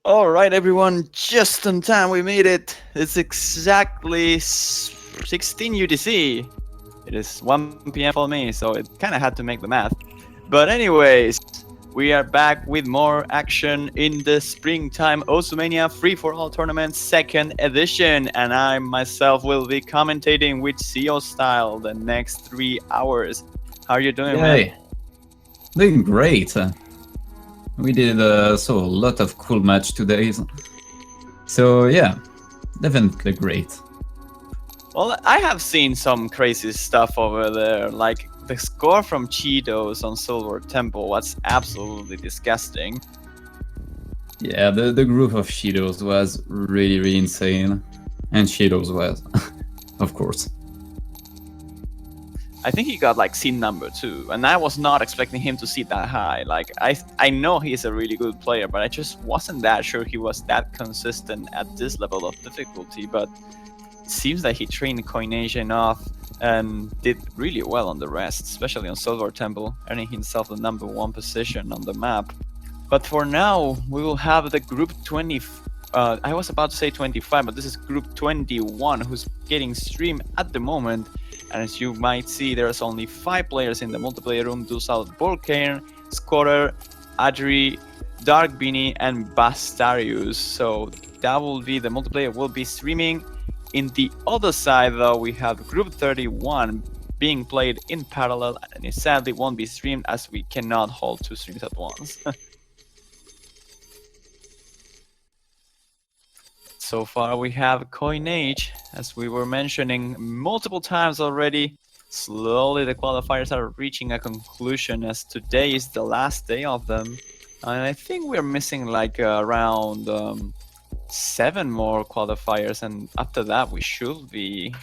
Alright, everyone, just in time, we made it. It's exactly 16 UTC. It is 1 p.m. for me, so it kind of had to make the math. But, anyways, we are back with more action in the springtime Osumania Free for All Tournament 2nd edition, and I myself will be commentating with CEO style the next 3 hours. How are you doing, man? Yay! Doing great. We did so a lot of cool match today. So yeah, definitely great. Well, I have seen some crazy stuff over there, like the score from Cheetos on Silver Temple was absolutely disgusting. Yeah, the group of Cheetos was really insane. And Cheetos was, of course. I think he got like scene number 2, and I was not expecting him to see that high. Like I know he's a really good player, but I just wasn't that sure he was that consistent at this level of difficulty. But it seems that he trained Coinage enough and did really well on the rest, especially on Silver Temple, earning himself the #1 position on the map. But for now, we will have the group 20. I was about to say 25, but this is group 21 who's getting streamed at the moment. And as you might see, there's only 5 players in the multiplayer room. Those are Volcane, Scorer, Adri, Dark Beanie, and Bastarius. So that will be the multiplayer will be streaming. In the other side, though, we have group 31 being played in parallel, and it sadly won't be streamed as we cannot hold 2 streams at once. So far we have Coinage, as we were mentioning multiple times already. Slowly the qualifiers are reaching a conclusion, as today is the last day of them. And I think we're missing like around 7 more qualifiers, and after that we should be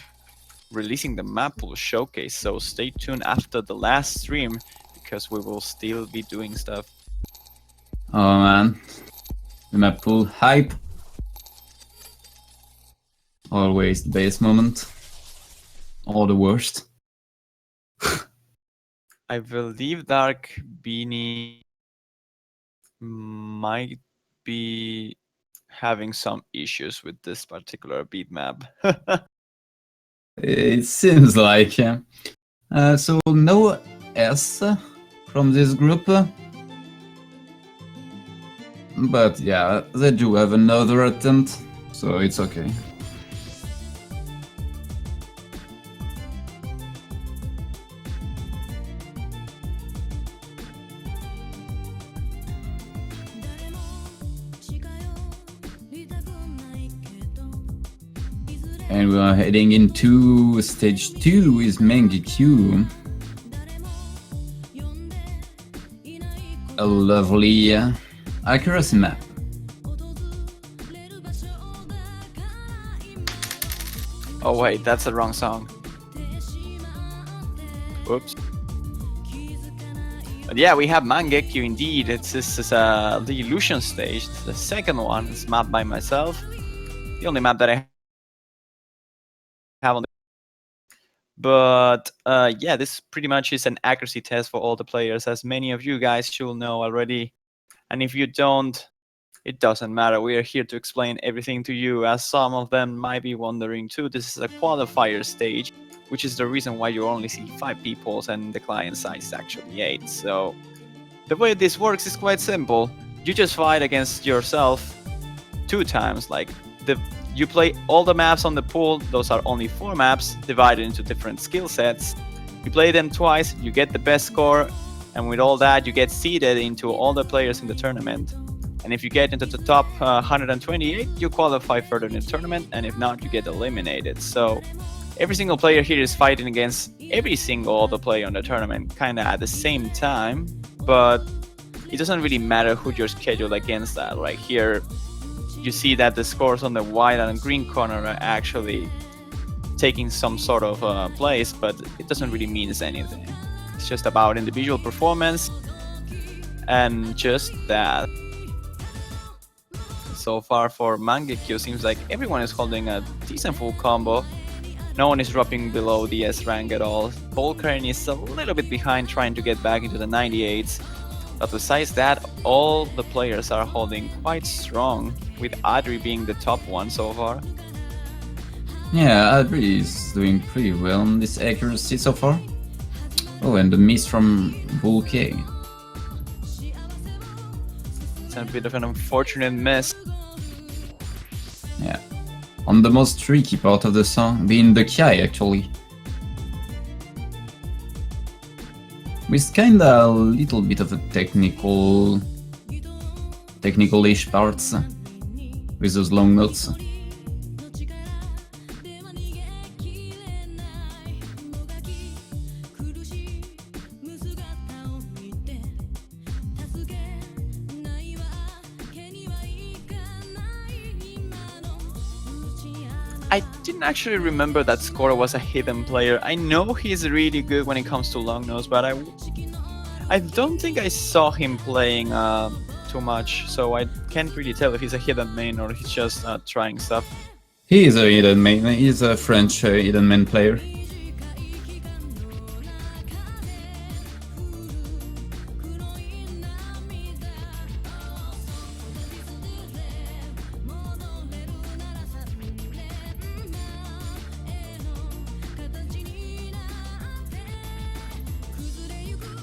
releasing the map pool showcase. So stay tuned after the last stream, because we will still be doing stuff. Oh man, the map pool hype. Always the best moment. Or the worst. I believe Dark Beanie might be having some issues with this particular beat map. It seems like. So no S from this group. But yeah, they do have another attempt, so it's okay. And we are heading into stage 2 with Mangekyu. A lovely accuracy map. Oh wait, that's the wrong song. Whoops. But yeah, we have Mangekyu indeed. This is the illusion stage. The second one is mapped by myself. The only map that I have on the... But yeah, this pretty much is an accuracy test for all the players, as many of you guys should know already. And if you don't, it doesn't matter. We are here to explain everything to you, as some of them might be wondering too. This is a qualifier stage, which is the reason why you only see 5 people and the client size is actually 8. So the way this works is quite simple. You just fight against yourself 2 times. Like you play all the maps on the pool. Those are only 4 maps divided into different skill sets. You play them twice, you get the best score, and with all that you get seeded into all the players in the tournament. And if you get into the top 128, you qualify further in the tournament, and if not, you get eliminated. So every single player here is fighting against every single other player in the tournament kind of at the same time, but it doesn't really matter who you're scheduled against that. Right here, you see that the scores on the white and green corner are actually taking some sort of place, but it doesn't really mean anything. It's just about individual performance and just that. So far for Mangekyu, seems like everyone is holding a decent full combo. No one is dropping below the S rank at all. Volcane is a little bit behind, trying to get back into the 98s. But besides that, all the players are holding quite strong, with Adri being the top one so far. Yeah, Adri is doing pretty well on this accuracy so far. Oh, and the miss from Vulke. It's a bit of an unfortunate miss. Yeah. On the most tricky part of the song, being the Kai actually. With kinda a little bit of a technical-ish parts with those long notes. I didn't actually remember that Scorer was a hidden player. I know he's really good when it comes to long notes, but I don't think I saw him playing too much, so I can't really tell if he's a hidden main or he's just trying stuff. He is a hidden main, he's a French hidden main player.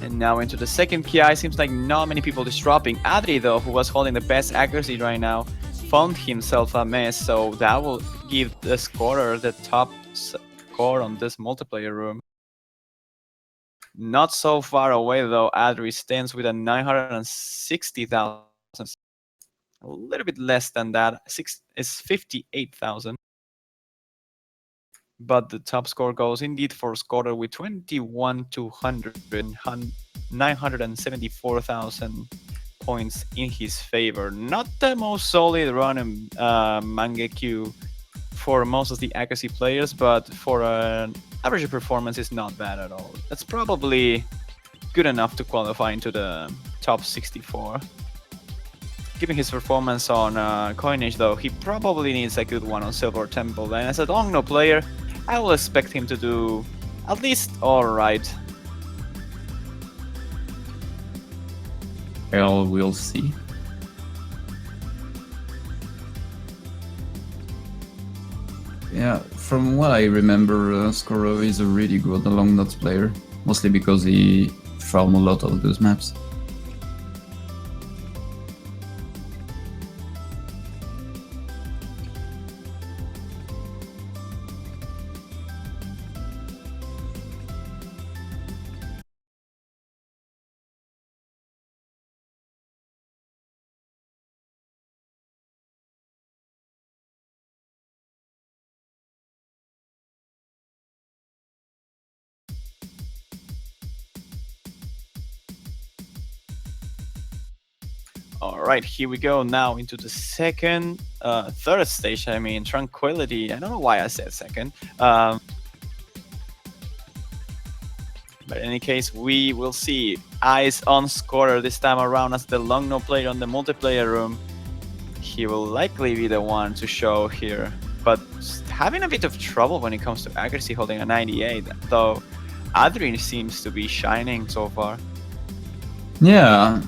And now into the second PI, seems like not many people is dropping. Adri though, who was holding the best accuracy right now, found himself a mess, so that will give the scorer the top score on this multiplayer room. Not so far away though, Adri stands with a 960,000. A little bit less than that, is 58,000. But the top score goes indeed for Scorer with 21,200 and 974,000 points in his favor. Not the most solid run in Mangekyu for most of the accuracy players, but for an average performance is not bad at all. That's probably good enough to qualify into the top 64. Given his performance on Coinage though, he probably needs a good one on Silver Temple, and as a long no player, I will expect him to do at least alright. Well, we'll see. Yeah, from what I remember, Skoro is a really good long notes player, mostly because he farmed a lot of those maps. Alright, here we go now into the third stage, I mean, Tranquility. I don't know why I said second. But in any case, we will see eyes on Scorer this time around as the long no player on the multiplayer room. He will likely be the one to show here, but having a bit of trouble when it comes to accuracy, holding a 98, though Adrian seems to be shining so far. Yeah.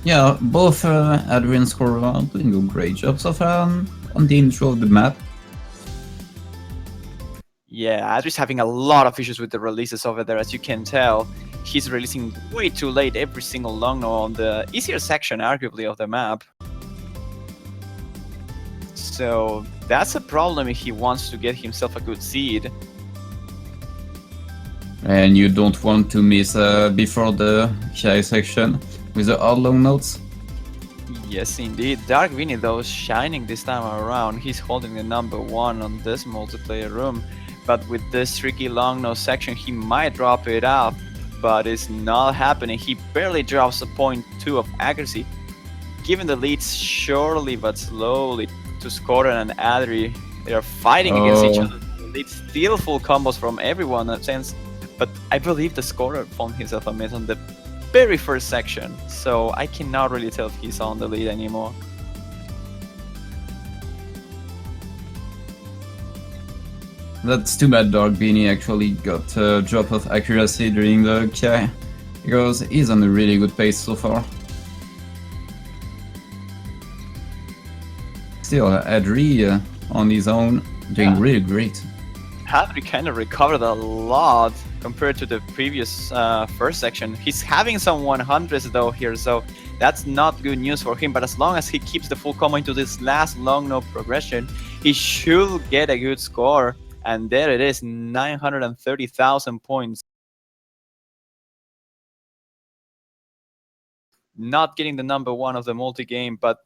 Yeah, both Adrian and Scorer are doing a great job so far on the intro of the map. Yeah, Adri's having a lot of issues with the releases over there, as you can tell. He's releasing way too late every single long no on the easier section, arguably, of the map. So that's a problem if he wants to get himself a good seed. And you don't want to miss before the Kai section with the hard long notes. Yes, indeed. Dark Vinny, though, shining this time around. He's holding the number one on this multiplayer room. But with this tricky long no section, he might drop it off. But it's not happening. He barely drops a 0.2 of accuracy. Given the leads surely but slowly to Scorer and Adri, they are fighting against each other. They steal full combos from everyone in a sense. But I believe the Scorer found himself a miss on the very first section, so I cannot really tell if he's on the lead anymore. That's too bad Dark Beanie actually got a drop of accuracy during the Kai. because he's on a really good pace so far. Still, Adri on his own, doing really great. Adri kind of recovered a lot compared to the previous first section. He's having some 100s though here, so that's not good news for him. But as long as he keeps the full combo into this last long no progression, he should get a good score. And there it is, 930,000 points. Not getting the number one of the multi-game, but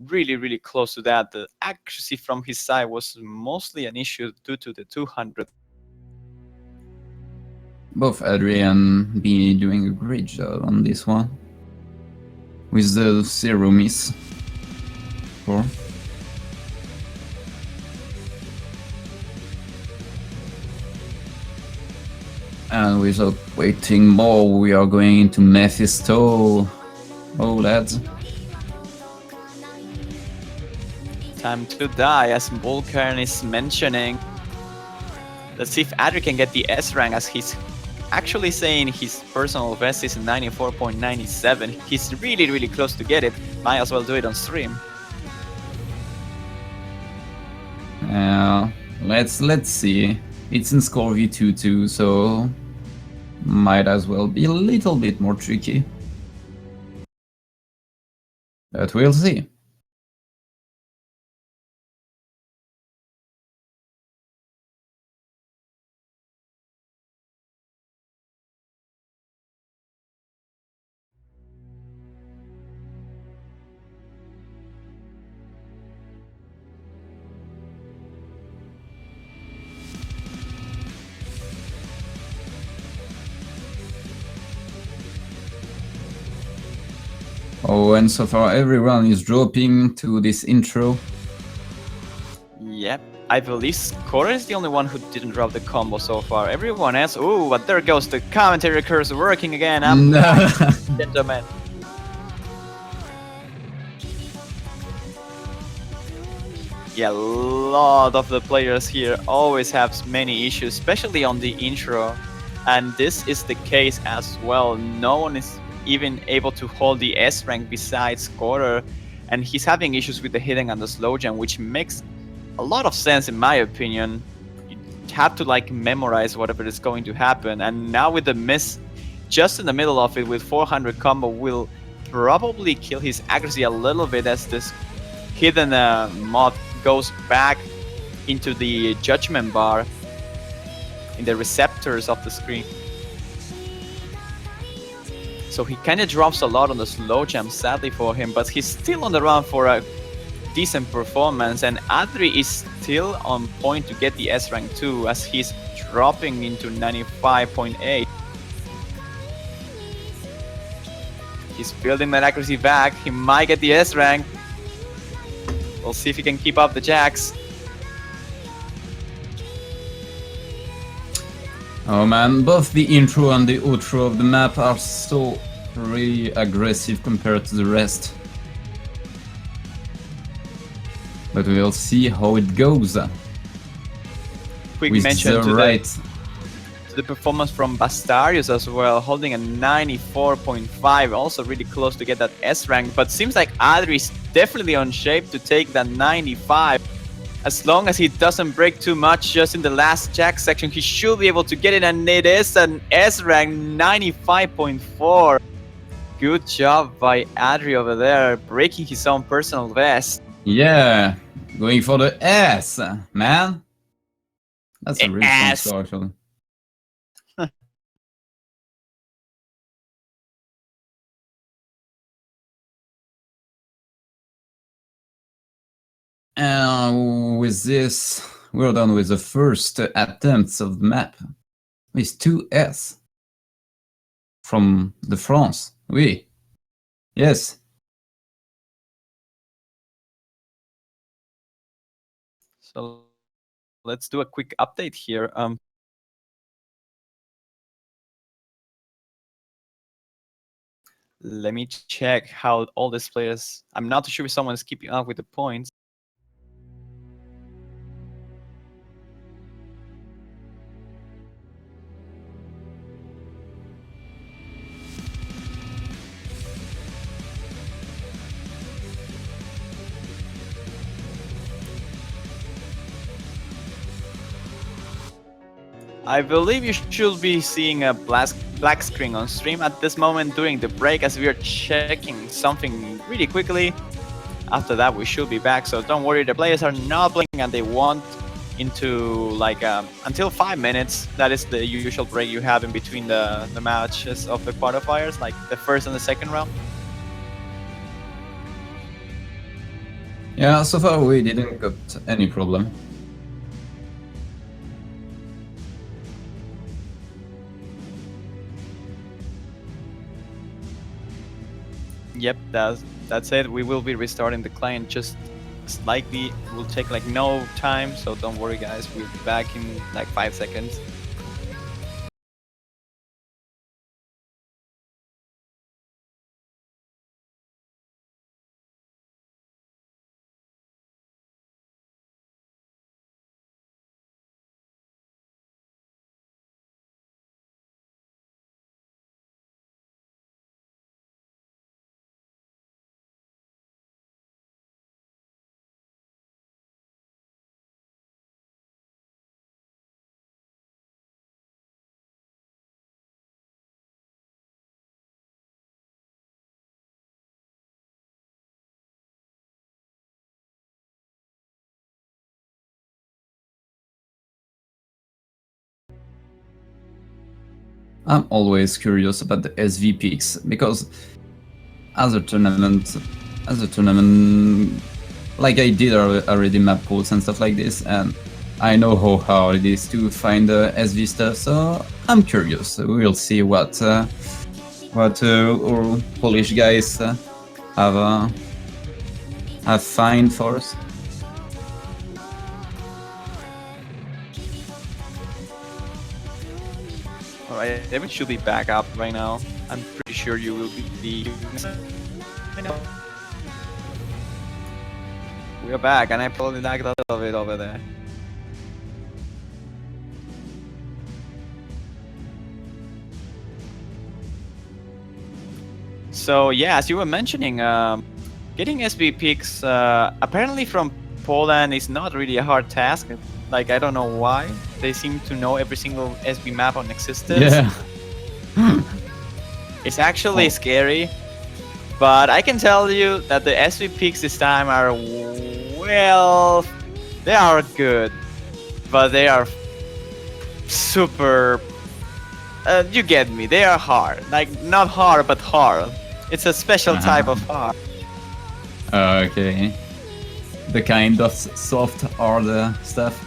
really, really close to that. The accuracy from his side was mostly an issue due to the 200. Both Adri and Beanie doing a great job on this one. With the 0 miss. Four. And without waiting more, we are going into Mephisto. Oh, lads. Time to die, as Vulcan is mentioning. Let's see if Adri can get the S rank, as he's actually saying his personal best is 94.97. He's really, really close to get it. Might as well do it on stream. Let's see. It's in score V2 too, so might as well be a little bit more tricky. But we'll see. Oh, and so far everyone is dropping to this intro. Yep, I believe Scorer is the only one who didn't drop the combo so far. Everyone else, ooh, but there goes the commentary curse working again. No. Gentlemen. Yeah, a lot of the players here always have many issues, especially on the intro. And this is the case as well. No one is even able to hold the S rank besides Scorer. And he's having issues with the hitting and the slow jump, which makes a lot of sense in my opinion. You have to like memorize whatever is going to happen. And now with the miss just in the middle of it with 400 combo will probably kill his accuracy a little bit as this hidden mod goes back into the judgment bar in the receptors of the screen. So he kind of drops a lot on the slow jump, sadly for him, but he's still on the run for a decent performance, and Adri is still on point to get the S rank too, as he's dropping into 95.8. He's building that accuracy back. He might get the S rank. We'll see if he can keep up the jacks. Oh man, both the intro and the outro of the map are so really aggressive compared to the rest. But we'll see how it goes. Quick With mention the to the performance from Bastarius as well, holding a 94.5, also really close to get that S rank, but seems like Adri is definitely on shape to take that 95. As long as he doesn't break too much just in the last jack section, he should be able to get it, and it is an S rank 95.4. Good job by Adri over there, breaking his own personal best. Yeah, going for the S, man. That's a really strong score, actually. And with this, we're done with the first attempts of the map. With 2 S. From the France. Oui. Yes. So let's do a quick update here. Let me check how all these players... I'm not sure if someone is keeping up with the points. I believe you should be seeing a black screen on stream at this moment during the break as we are checking something really quickly. After that, we should be back, so don't worry, the players are not playing and they want into like until 5 minutes. That is the usual break you have in between the matches of the qualifiers, like the first and the second round. Yeah, so far we didn't got any problem. Yep, that's it. We will be restarting the client just slightly. It will take like no time, so don't worry guys, we'll be back in like 5 seconds. I'm always curious about the SV picks because as a tournament, like I did already map pools and stuff like this, and I know how hard it is to find the SV stuff. So I'm curious. We'll see what our Polish guys have find for us. Alright, David should be back up right now. I'm pretty sure you will be. We're back, and I probably lagged a little bit over there. So yeah, as you were mentioning, getting SB picks apparently from Poland is not really a hard task. Like, I don't know why. They seem to know every single SB map on existence. Yeah. It's actually scary. But I can tell you that the SB picks this time are, well, they are good. But they are super... you get me, they are hard. Like, not hard, but hard. It's a special type of hard. Okay. The kind of soft hard stuff.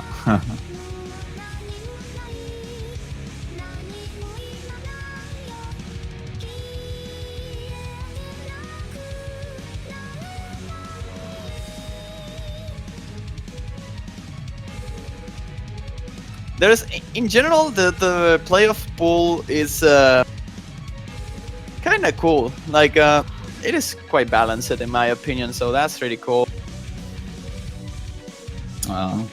There's, in general, the playoff pool is kind of cool. Like, it is quite balanced in my opinion, so that's really cool. Wow.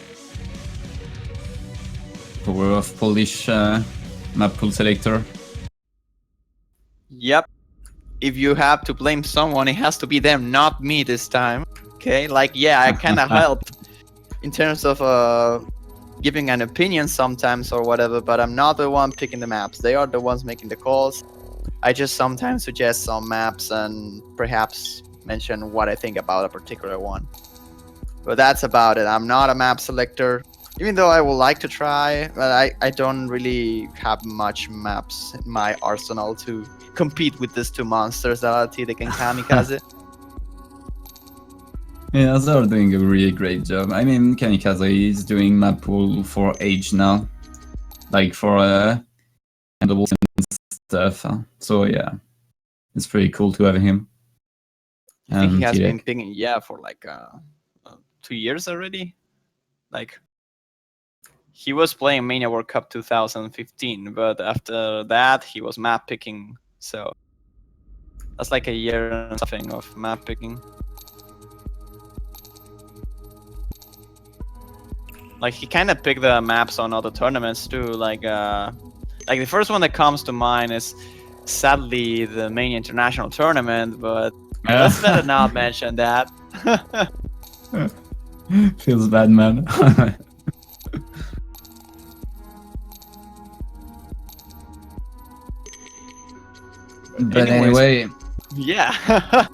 Power of Polish map pool selector. Yep. If you have to blame someone, it has to be them, not me this time. Okay, like, yeah, I kind of helped in terms of giving an opinion sometimes or whatever, but I'm not the one picking the maps. They are the ones making the calls. I just sometimes suggest some maps and perhaps mention what I think about a particular one. But that's about it. I'm not a map selector, even though I would like to try, but I don't really have much maps in my arsenal to compete with these two monsters that are Tidek and Kamikaze. Yeah, they're doing a really great job. I mean, Kamikaze is doing map pool for age now, like for and stuff. So yeah, it's pretty cool to have him. I think he has been picking, yeah, for like 2 years already. Like, he was playing Mania World Cup 2015, but after that he was map picking. So that's like a year and something of map picking. Like, he kind of picked the maps on other tournaments too. Like the first one that comes to mind is sadly the Mania International Tournament, but let's better not mention that. Feels bad, man. But Anyways, anyway, yeah.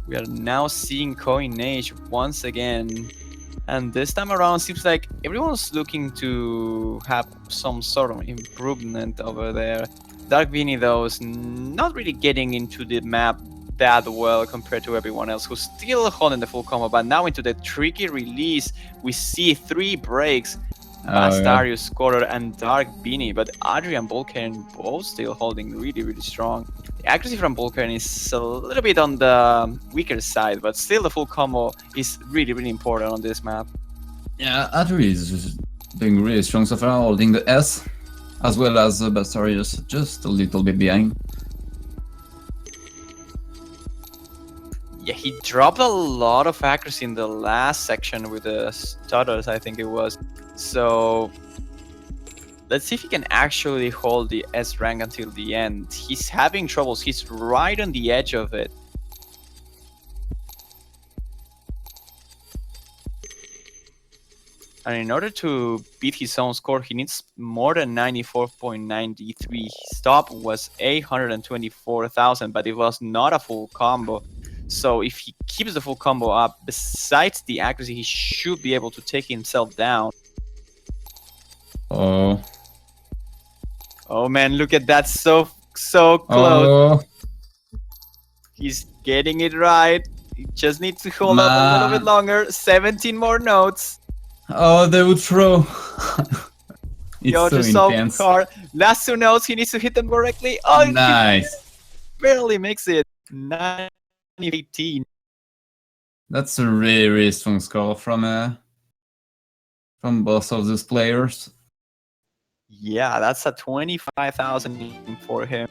We are now seeing Coin Age once again. And this time around, seems like everyone's looking to have some sort of improvement over there. Dark Beanie, though, is not really getting into the map that well compared to everyone else who's still holding the full combo. But now into the tricky release, we see 3 breaks. Bastarius, Scorer, and Dark Beanie, but Adri and Volcane both still holding really, really strong. The accuracy from Volcane is a little bit on the weaker side, but still the full combo is really, really important on this map. Yeah, Adri is doing really strong so far, holding the S, as well as Bastarius just a little bit behind. Yeah, he dropped a lot of accuracy in the last section with the stutters, I think it was. So let's see if he can actually hold the S rank until the end. He's having troubles. He's right on the edge of it. And in order to beat his own score, he needs more than 94.93. His top was 824,000, but it was not a full combo. So if he keeps the full combo up, besides the accuracy, he should be able to take himself down. Oh. Oh man, look at that, so close. Oh. He's getting it right. He just needs to hold up a little bit longer. 17 more notes. Oh, they would throw. It's so intense. Hard. Last 2 notes, he needs to hit them correctly. Oh, nice. He barely makes it. 9-18. That's a really, really strong score from both of those players. Yeah, that's a 25,000 for him.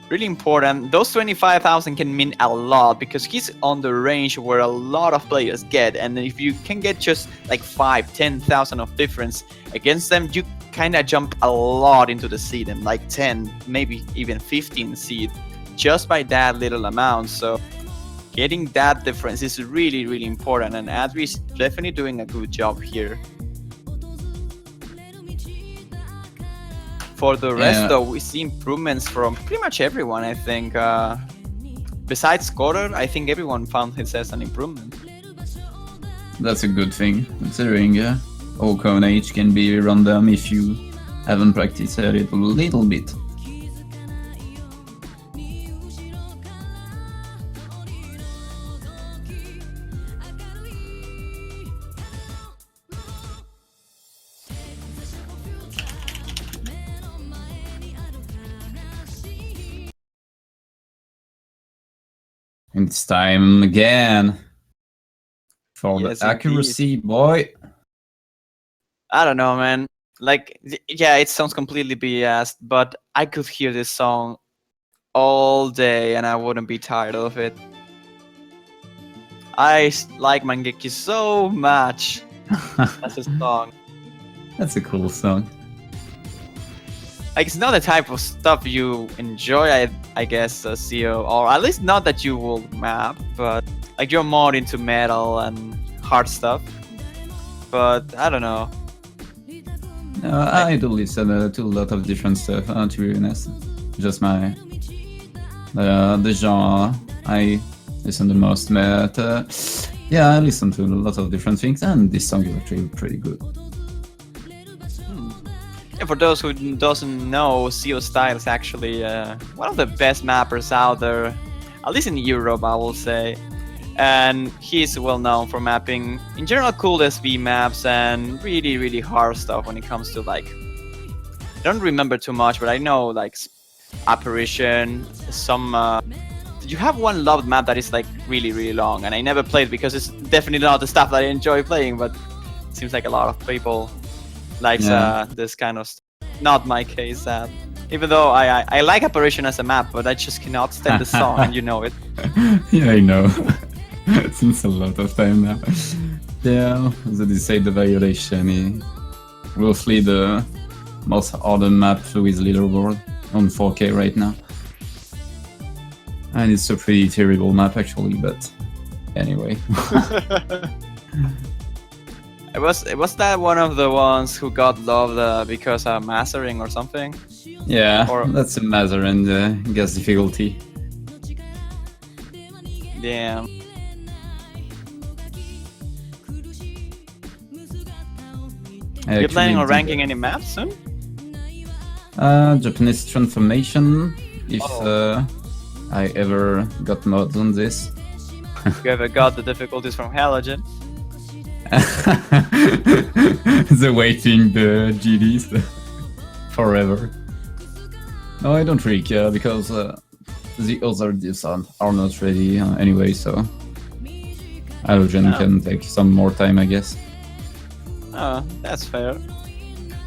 Really important. Those 25,000 can mean a lot because he's on the range where a lot of players get, and if you can get just like 5-10,000 of difference against them, you kind of jump a lot into the seed, and like 10, maybe even 15 seed just by that little amount. So getting that difference is really, really important, and Adri is definitely doing a good job here. For the rest, though, we see improvements from pretty much everyone, I think. Besides Scorer, I think everyone found his as an improvement. That's a good thing, considering all Cone Age can be random if you haven't practiced it a little bit. It's time again for the accuracy, boy. I don't know, man. Like, yeah, it sounds completely BS, but I could hear this song all day and I wouldn't be tired of it. I like Mangeki so much. That's a song. That's a cool song. Like, it's not the type of stuff you enjoy, I guess, CEO, or at least not that you will map, but like you're more into metal and hard stuff. But I don't know. I do listen to a lot of different stuff, to be honest. Just the genre I listen the most, but yeah, I listen to a lot of different things, and this song is actually pretty good. And for those who doesn't know, CEO Style is actually one of the best mappers out there, at least in Europe, I will say. And he's well known for mapping, in general, cool SV maps and really, really hard stuff when it comes to, like, I don't remember too much, but I know, like, Apparition, some... you have one loved map that is, like, really, really long, and I never played because it's definitely not the stuff that I enjoy playing, but it seems like a lot of people likes this kind of stuff. Not my case, even though I like Apparition as a map, but I just cannot stand the song, and you know it. Yeah, I know. Since a lot of time now. Yeah, as I say, the Violation, roughly the most hardened map with leaderboard on 4K right now. And it's a pretty terrible map actually, but anyway. Was that one of the ones who got loved because of mastering or something? Yeah, Or- that's a Mazarin gas difficulty. Damn. You planning on ranking any maps soon? Japanese transformation, if Oh. I ever got mods on this. You ever got the difficulties from Halogen? The waiting the GDs forever. No, I don't really care because the other divs are not ready anyway, so Halogen can take some more time, I guess. Oh, that's fair.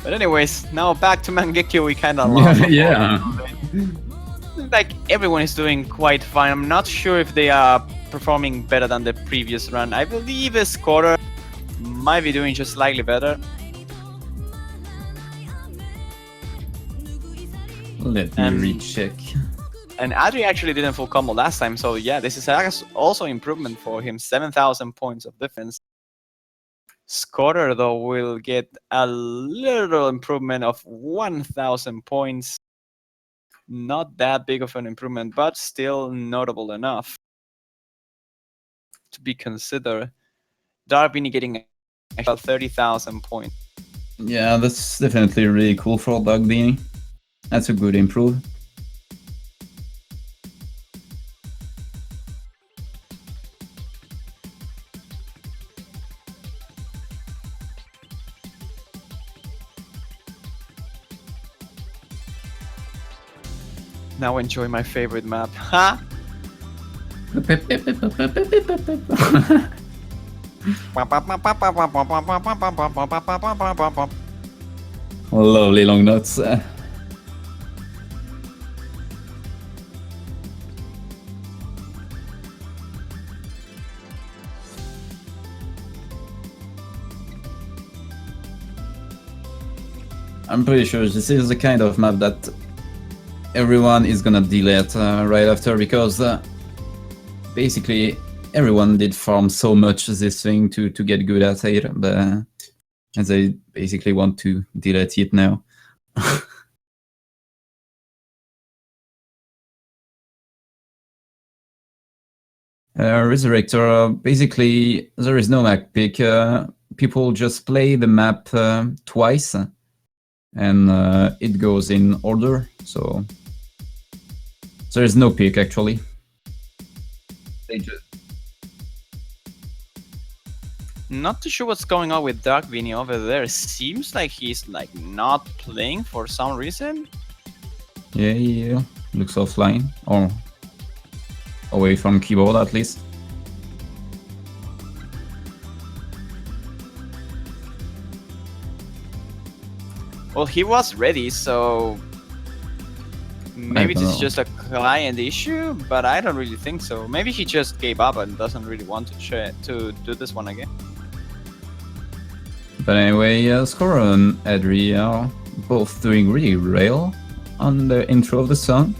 But anyways, now back to Mangekyo. We kind of Yeah. like everyone is doing quite fine. I'm not sure if they are performing better than the previous run. I believe Scorer might be doing just slightly better. Let me recheck. And Adri actually didn't full combo last time, so yeah, this is also improvement for him. 7,000 points of difference. Scorer though will get a little improvement of 1,000 points. Not that big of an improvement, but still notable enough to be considered. Darwini getting about 30,000 points. Yeah, that's definitely really cool for Dog Beanie. That's a good improve. Now enjoy my favorite map. Ha! Lovely long notes. I'm pretty sure this is the kind of map that everyone is gonna delete right after, because basically everyone did farm so much this thing to get good at it, but they basically want to delete it now. Resurrector, basically there is no map pick. People just play the map twice, and it goes in order, so there is no pick actually. They just... Not too sure what's going on with Dark Vinny over there. Seems like he's like not playing for some reason. Yeah, looks offline, or away from keyboard at least. Well, he was ready, so maybe this is just a client issue, but I don't really think so. Maybe he just gave up and doesn't really want to do this one again. But anyway, Scorer and Adri are both doing really well on the intro of the song.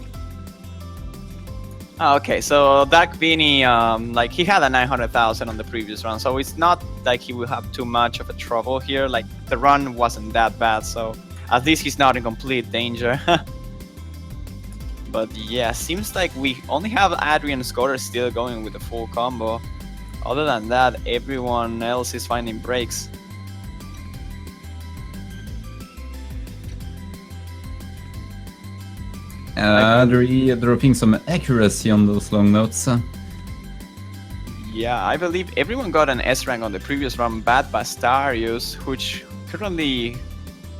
Okay, so Dark Vinny, like he had a 900,000 on the previous run, so it's not like he will have too much of a trouble here. Like the run wasn't that bad, so at least he's not in complete danger. But yeah, seems like we only have Adri and Scorer still going with the full combo. Other than that, everyone else is finding breaks. Adri dropping some accuracy on those long notes. Yeah, I believe everyone got an S rank on the previous run, Bad Bastarius, which currently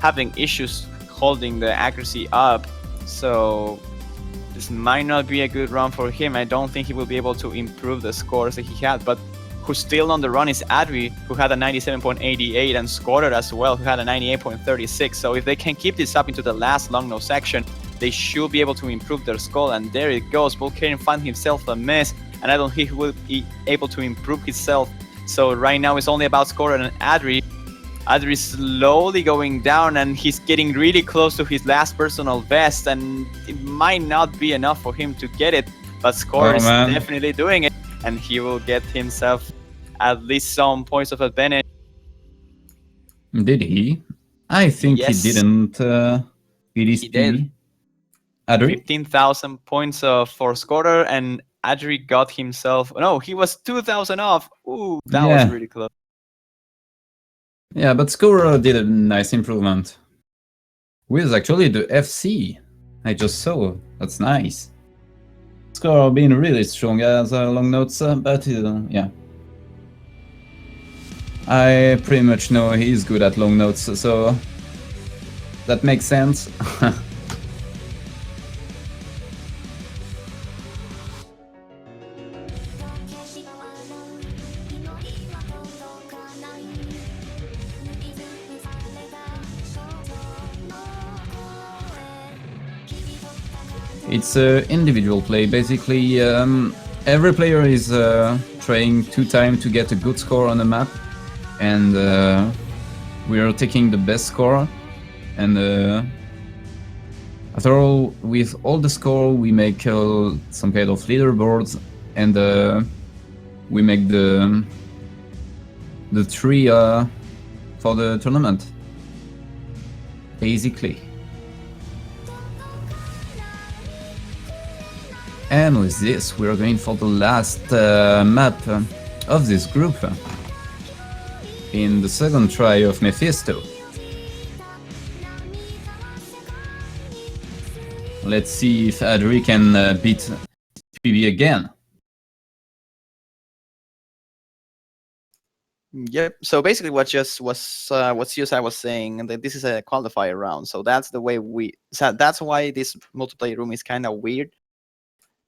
having issues holding the accuracy up. So this might not be a good run for him. I don't think he will be able to improve the scores that he had, but who's still on the run is Adri, who had a 97.88, and Scorer as well, who had a 98.36. So if they can keep this up into the last long nose section, they should be able to improve their score. And there it goes, Volcanic found himself a miss, and I don't think he will be able to improve himself. So right now it's only about Scorer and Adri. Adri is slowly going down, and he's getting really close to his last personal best, and it might not be enough for him to get it, but Scorer is definitely doing it, and he will get himself at least some points of advantage. Did he? I think Yes, he didn't beat his he did. PB. Adri? 15,000 points for scorer, and Adri got himself. No, he was 2,000 off. Ooh, that was Yeah. really close. Yeah, but Scorer did a nice improvement. With actually the FC. I just saw. That's nice. Scorer being really strong as long notes, but yeah. I pretty much know he's good at long notes, so that makes sense. It's individual play. Basically, every player is trying 2 times to get a good score on the map, and we are taking the best score. And after all, with all the score, we make some kind of leaderboards, and we make the tree for the tournament, basically. And with this, we are going for the last map of this group in the second try of Mephisto. Let's see if Adri can beat PB again. Yep. So basically, what CSI was saying, that this is a qualifier round. So that's the way that's why this multiplayer room is kind of weird.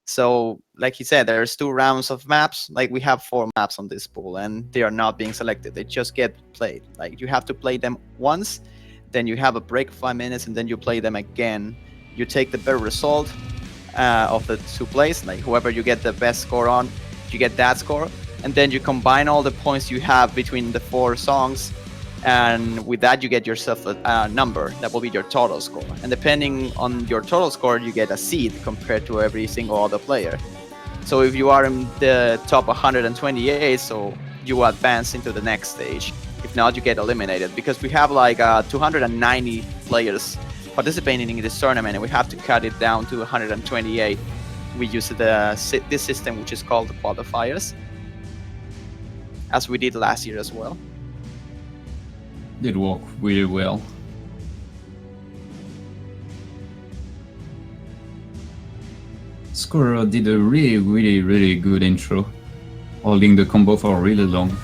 So, like he said, there's 2 rounds of maps. Like, we have 4 maps on this pool, and they are not being selected. They just get played. Like, you have to play them once, then you have a break of 5 minutes, and then you play them again. You take the better result of the 2 plays. Like, whoever you get the best score on, you get that score. And then you combine all the points you have between the 4 songs, and with that you get yourself a number that will be your total score, and depending on your total score you get a seed compared to every single other player. So if you are in the top 128, so you advance into the next stage. If not, you get eliminated, because we have like 290 players participating in this tournament, and we have to cut it down to 128. We use this system, which is called the Qualifiers, as we did last year as well. Did work really well. Scorer did a really good intro, holding the combo for really long.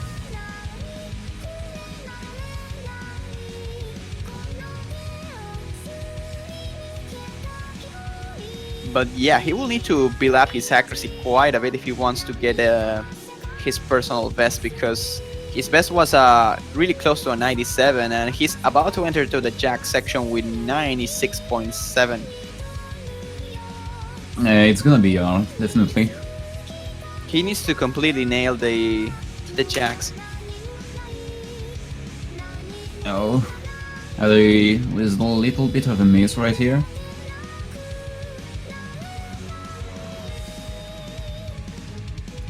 But yeah, he will need to build up his accuracy quite a bit if he wants to get his personal best, because his best was really close to a 97, and he's about to enter to the jack section with 96.7. It's gonna be hard, definitely. He needs to completely nail the jacks. Oh, with a little bit of a miss right here.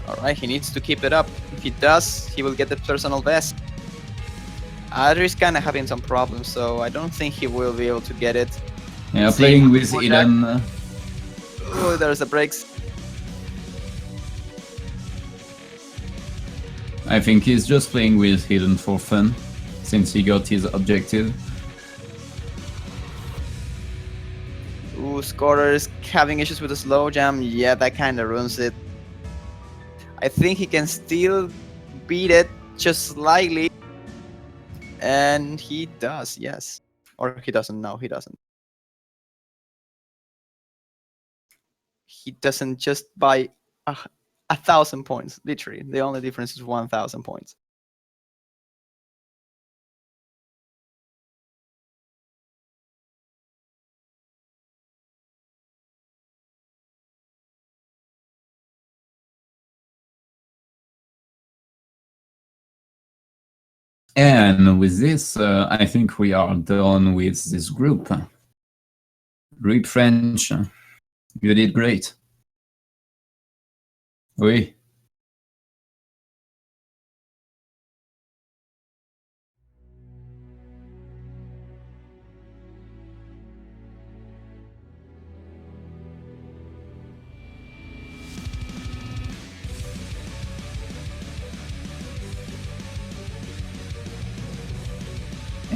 Alright, he needs to keep it up. If he does, he will get the personal best. Adri's kind of having some problems, so I don't think he will be able to get it. Yeah, playing with Eden. Oh, there's the breaks. I think he's just playing with Hidden for fun, since he got his objective. Ooh, Scorer is having issues with the slow jam. Yeah, that kind of ruins it. I think he can still beat it just slightly. And he does, yes. Or he doesn't, no, he doesn't. He doesn't, just by 1,000 points, literally. The only difference is 1,000 points. And with this, I think we are done with this group. Great French, you did great. Oui.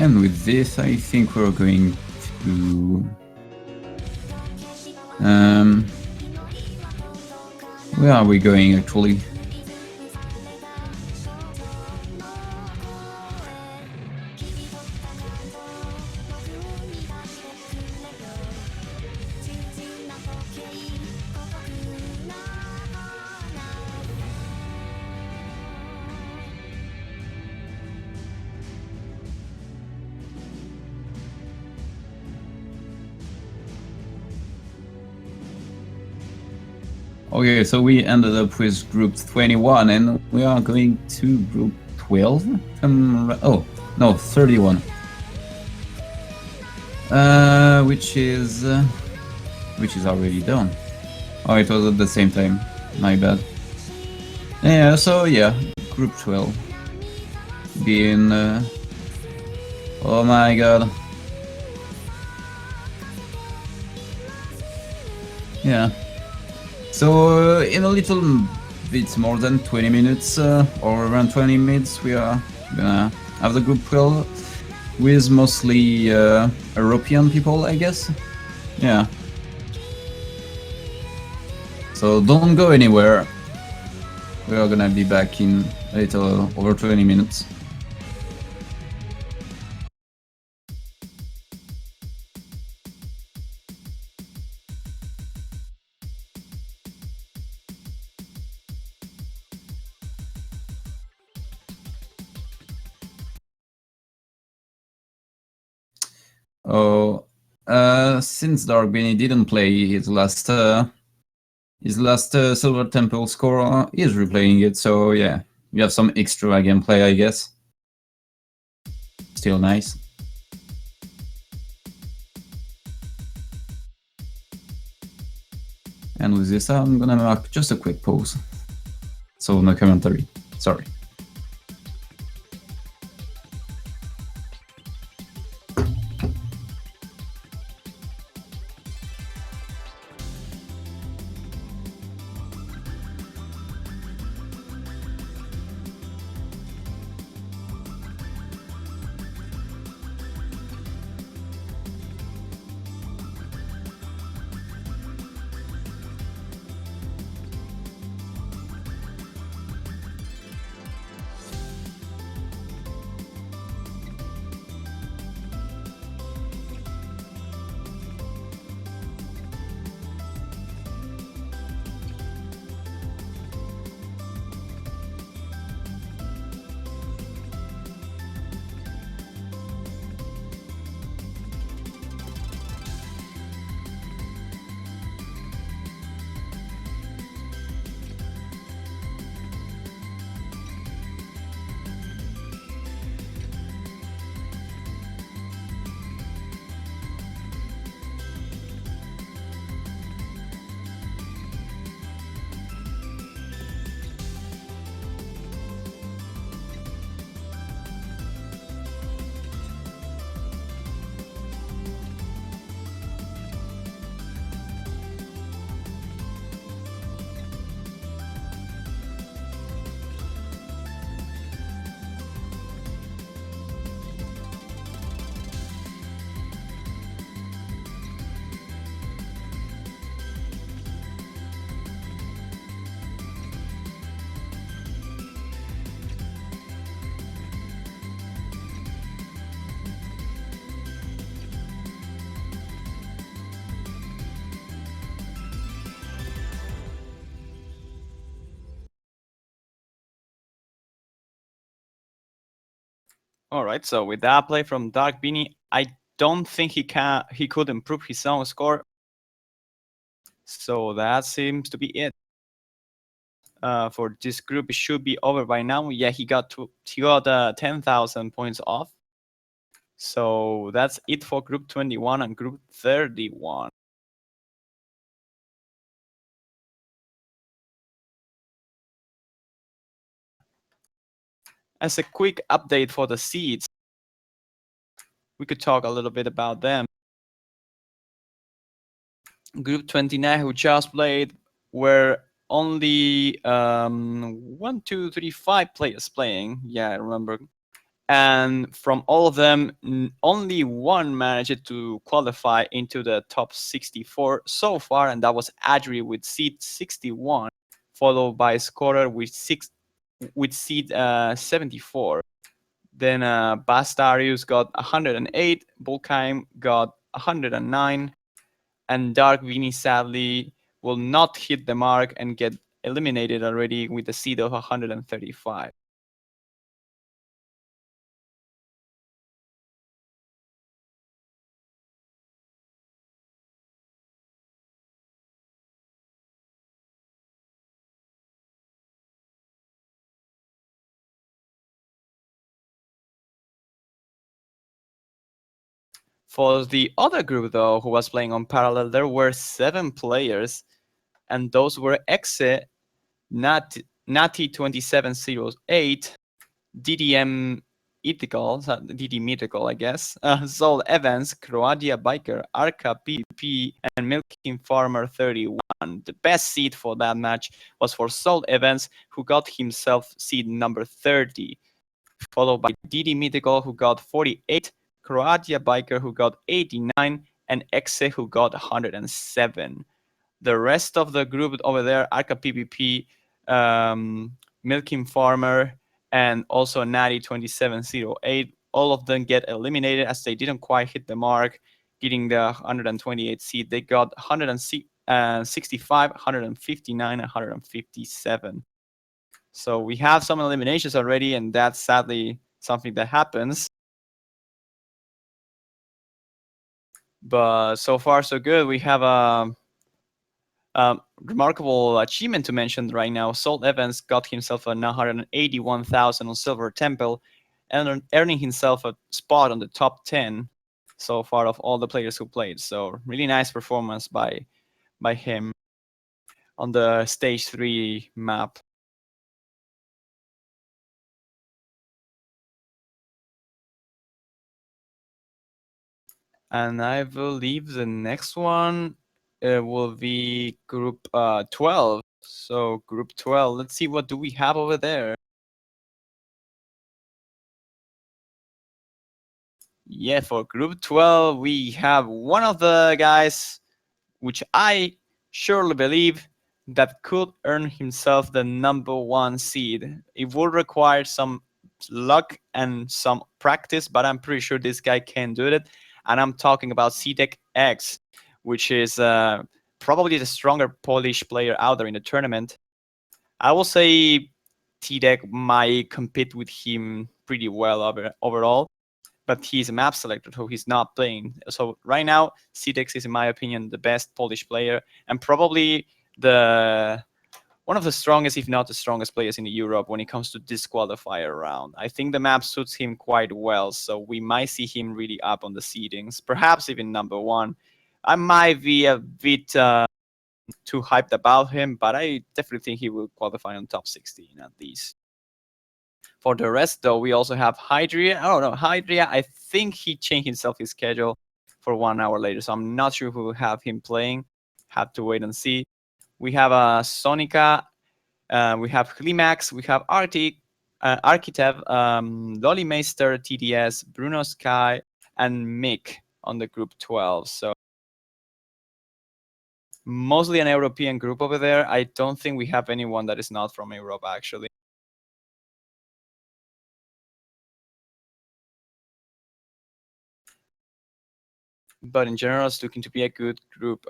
And with this, I think we're going to... where are we going actually? Okay, so we ended up with group 21 and we are going to group 12? Oh, no, 31. Which is already done. Oh, it was at the same time. My bad. Yeah, so yeah, group 12. Being... oh my god. Yeah. So in a little bit more than 20 minutes, or around 20 minutes, we are gonna have the group 12 with mostly European people, I guess. Yeah. So don't go anywhere. We are gonna be back in a little over 20 minutes. Oh, since Dark Beanie didn't play his last Silver Temple score, he's replaying it, so yeah, you have some extra gameplay, I guess. Still nice. And with this, I'm gonna mark just a quick pause. So no commentary, sorry. All right, so with that play from Dark Beanie, I don't think he could improve his own score. So that seems to be it. For this group, it should be over by now. Yeah, he got 10,000 points off. So that's it for group 21 and group 31. As a quick update for the seeds, we could talk a little bit about them. Group 29, who just played, were only 1, 2, 3, 5 players playing. Yeah, I remember. And from all of them, only one managed to qualify into the top 64 so far, and that was Adri with seed 61, followed by Scorer with seed 74. Then Bastarius got 108, Bulkheim got 109, and Dark Vini sadly will not hit the mark and get eliminated already with a seed of 135. For the other group, though, who was playing on parallel, there were 7 players, and those were Exe, Nati 2708, DDM DD Mythical, I guess, Zol Evans, Croatia Biker, Arca PvP, and Milking Farmer 31. The best seed for that match was for Zol Evans, who got himself seed number 30, followed by DD Mythical, who got 48, Croatia Biker, who got 89, and Exe, who got 107. The rest of the group over there, Arca PvP, Milking Farmer, and also Natty 2708, all of them get eliminated as they didn't quite hit the mark, getting the 128 seed. They got 165, 159, 157. So we have some eliminations already, and that's sadly something that happens. But so far, so good. We have a remarkable achievement to mention right now. Salt Evans got himself a 981,000 on Silver Temple, and earning himself a spot on the top 10 so far of all the players who played. So really nice performance by him on the stage 3 map. And I believe the next one will be group 12. So group 12, let's see, what do we have over there? Yeah, for group 12, we have one of the guys which I surely believe that could earn himself the number 1 seed. It will require some luck and some practice, but I'm pretty sure this guy can do it. And I'm talking about CDEC X, which is probably the stronger Polish player out there in the tournament. I will say TDEC might compete with him pretty well overall, but he's a map selector, so he's not playing. So right now, CDEX is, in my opinion, the best Polish player and probably the one of the strongest, if not the strongest players in Europe when it comes to disqualifier round. I think the map suits him quite well, so we might see him really up on the seedings, perhaps even number 1. I might be a bit too hyped about him, but I definitely think he will qualify on top 16 at least. For the rest, though, we also have Hydria. Oh no, Hydria, I think he changed himself his schedule for 1 hour later, so I'm not sure who will have him playing. Have to wait and see. We have Sonica, we have Klimax, we have Arctic, Architev, Lollymeister, TDS, Bruno Sky, and Mick on the group 12. So mostly an European group over there. I don't think we have anyone that is not from Europe, actually. But in general, it's looking to be a good group.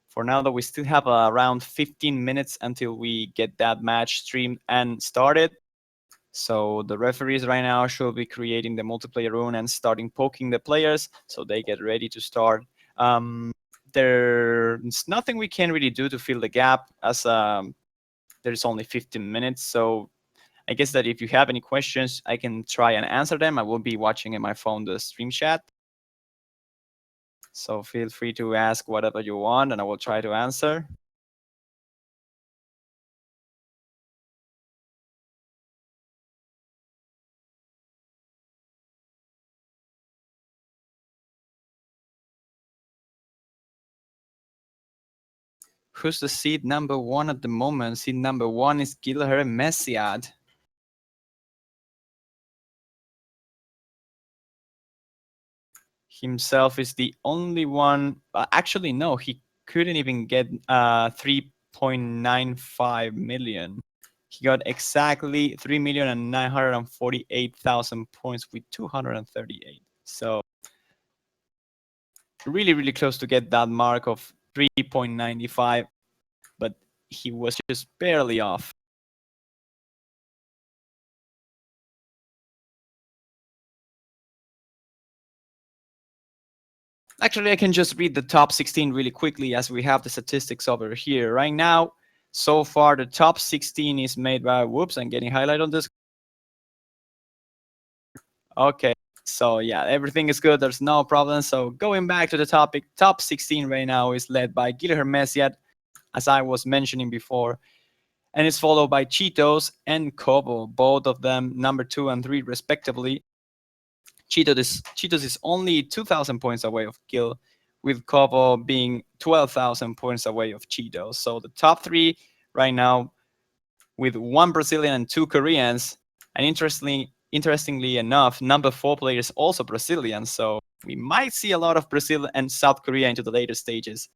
For now, though, we still have around 15 minutes until we get that match streamed and started. So the referees right now should be creating the multiplayer rune and starting poking the players so they get ready to start. There's nothing we can really do to fill the gap as there's only 15 minutes. So I guess that if you have any questions, I can try and answer them. I will be watching in my phone the stream chat. So feel free to ask whatever you want and I will try to answer. Who's the seed number 1 at the moment? Seed number 1 is Gilher Messiad. Himself is the only one. Actually, no, he couldn't even get 3.95 million. He got exactly 3,948,000 points with 238. So really, really close to get that mark of 3.95, but he was just barely off. Actually, I can just read the top 16 really quickly as we have the statistics over here. Right now, so far, the top 16 is made by, whoops, I'm getting highlight on this. Okay, so yeah, everything is good. There's no problem. So going back to the topic, top 16 right now is led by Gilher Messiad, as I was mentioning before, and it's followed by Cheetos and Kobo, both of them number 2 and 3 respectively. Cheetos is only 2,000 points away of Gil, with Kobo being 12,000 points away of Cheetos. So the top 3 right now, with 1 Brazilian and 2 Koreans, and interestingly enough, number 4 player is also Brazilian. So we might see a lot of Brazil and South Korea into the later stages.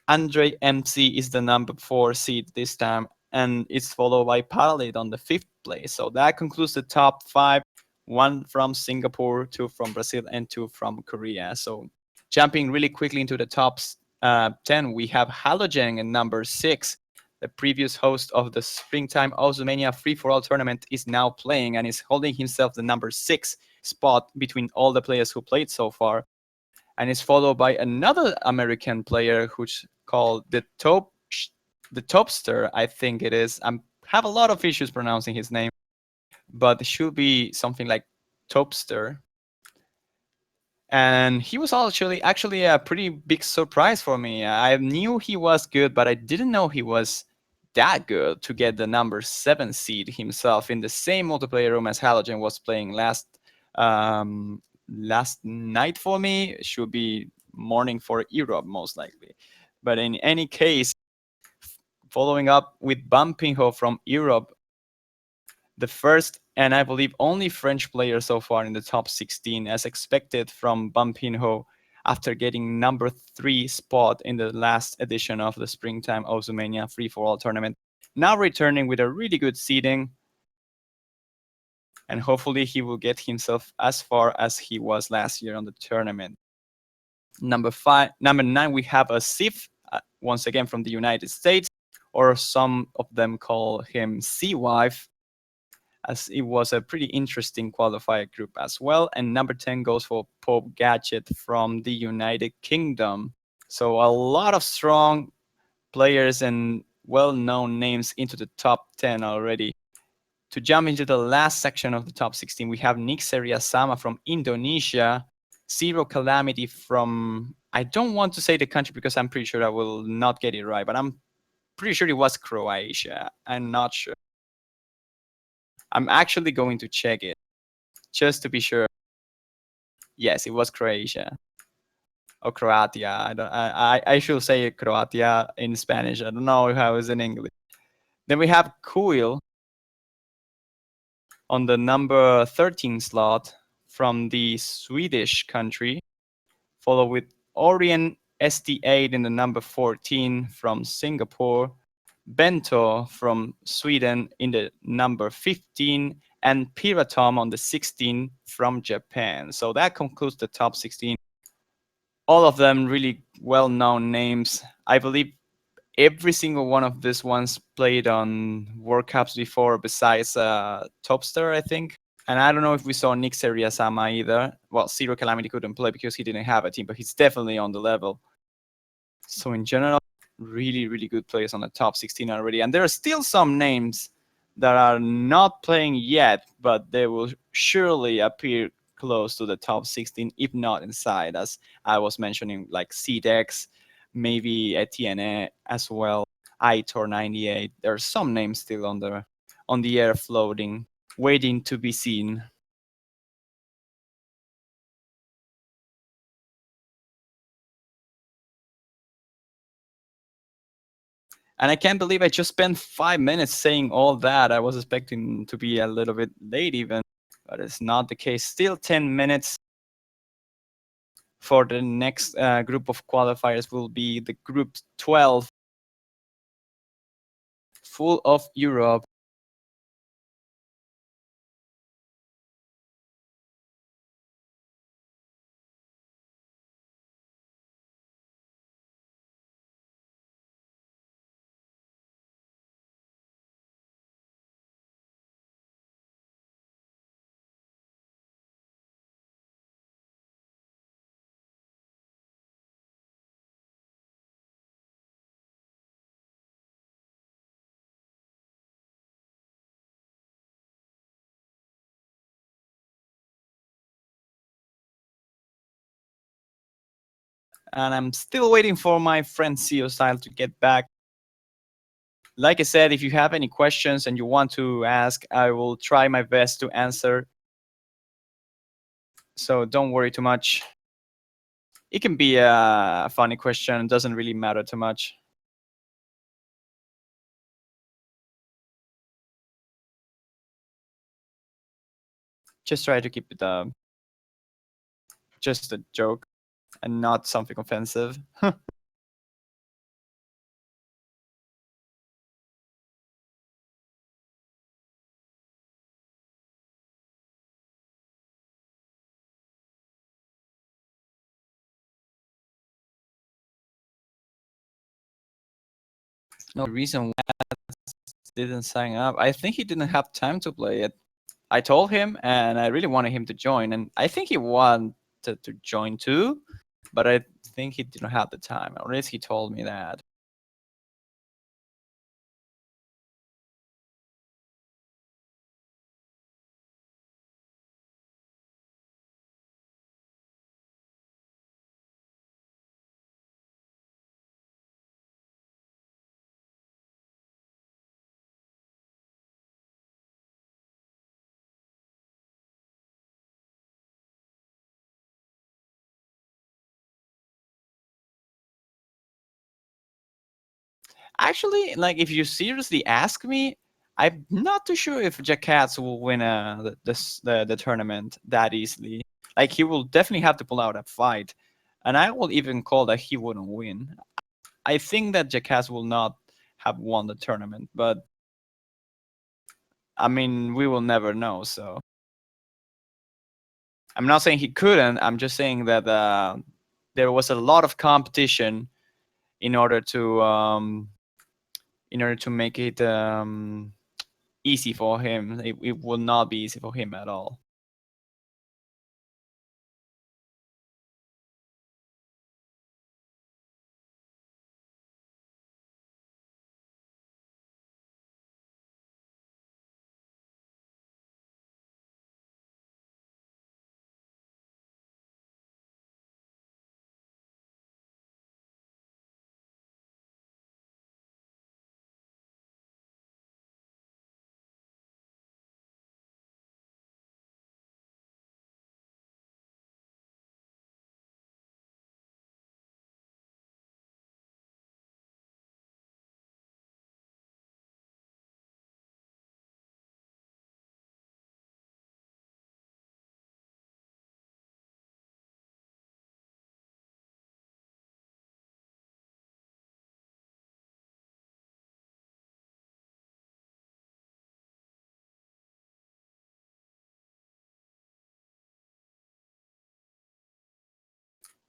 Andre MC is the number 4 seed this time, and it's followed by Paralid on the 5th place. So that concludes the top 5. 1 from Singapore, 2 from Brazil, and 2 from Korea. So jumping really quickly into the top 10, we have Halogen in number 6. The previous host of the Springtime Ozumania Free-for-All tournament is now playing and is holding himself the number 6 spot between all the players who played so far, and is followed by another American player who's called the Topster, I think it is. I have a lot of issues pronouncing his name, but it should be something like Topster. And he was actually a pretty big surprise for me. I knew he was good, but I didn't know he was that good to get the number 7 seed himself in the same multiplayer room as Halogen was playing last night for me. It should be morning for Europe most likely. But in any case, following up with Bumpinho from Europe, the first and I believe only French player so far in the top 16, as expected from Bumpinho after getting number 3 spot in the last edition of the Springtime Ozumania Free-for-All tournament. Now returning with a really good seeding, and hopefully he will get himself as far as he was last year on the tournament. Number 9, we have a Sif, once again from the United States, or some of them call him Sea Wife, as it was a pretty interesting qualifier group as well. And number 10 goes for Pope Gadget from the United Kingdom. So a lot of strong players and well-known names into the top 10 already. To jump into the last section of the top 16, we have Nick Seriasama from Indonesia, Zero Calamity from, I don't want to say the country because I'm pretty sure I will not get it right, but I'm pretty sure it was Croatia. I'm not sure. I'm actually going to check it just to be sure. Yes, it was Croatia or Croatia. I should say Croatia in Spanish. I don't know how it's in English. Then we have Kuil on the number 13 slot from the Swedish country, followed with Orient ST8 in the number 14 from Singapore, Bento from Sweden in the number 15, and Piratom on the 16 from Japan. So that concludes the top 16. All of them really well-known names. I believe every single one of these ones played on World Cups before, besides Topster, I think. And I don't know if we saw Nick Seriasama either. Well, Zero Calamity couldn't play because he didn't have a team, but he's definitely on the level. So in general, really, really good players on the top 16 already. And there are still some names that are not playing yet, but they will surely appear close to the top 16, if not inside, as I was mentioning, like CDEX, maybe Etienne as well, Itor 98. There are some names still on the air floating, waiting to be seen. And I can't believe I just spent 5 minutes saying all that. I was expecting to be a little bit late even, but it's not the case. Still 10 minutes for the next group of qualifiers will be the group 12, full of Europe. And I'm still waiting for my friend CEO Style to get back. Like I said, if you have any questions and you want to ask, I will try my best to answer. So don't worry too much. It can be a funny question, it doesn't really matter too much. Just try to keep it just a joke and not something offensive. No reason why he didn't sign up. I think he didn't have time to play it. I told him, and I really wanted him to join, and I think he wanted to join too, but I think he didn't have the time. Or at least he told me that. Actually, like if you seriously ask me, I'm not too sure if Jackass will win the tournament that easily. Like he will definitely have to pull out a fight, and I will even call that he wouldn't win. I think that Jackass will not have won the tournament, but I mean we will never know. So I'm not saying he couldn't. I'm just saying that there was a lot of competition in order to make it easy for him. It will not be easy for him at all.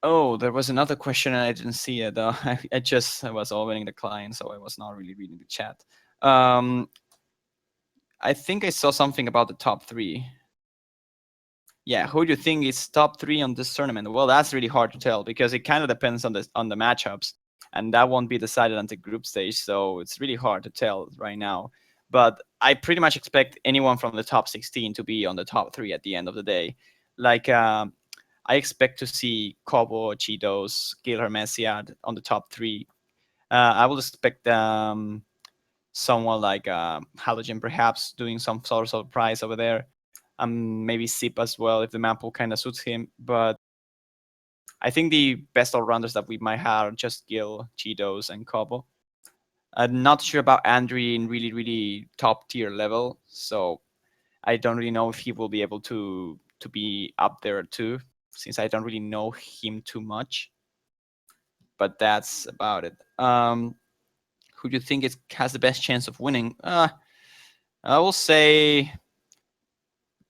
Oh, there was another question and I didn't see it. I was opening the client, so I was not really reading the chat. I think I saw something about the top three. Yeah, who do you think is top three on this tournament? Well, that's really hard to tell because it kind of depends on the matchups, and that won't be decided until group stage. So it's really hard to tell right now. But I pretty much expect anyone from the top 16 to be on the top three at the end of the day. Like I expect to see Kobo, Cheetos, Gil Hermesiad on the top three. I will expect someone like Halogen perhaps doing some sort of surprise over there. Maybe Sip as well if the map will kind of suits him. But I think the best all rounders that we might have are just Gil, Cheetos, and Kobo. I'm not sure about Andre in really top tier level, so I don't really know if he will be able to be up there too, since I don't really know him too much. But that's about it. Who do you think has the best chance of winning? I will say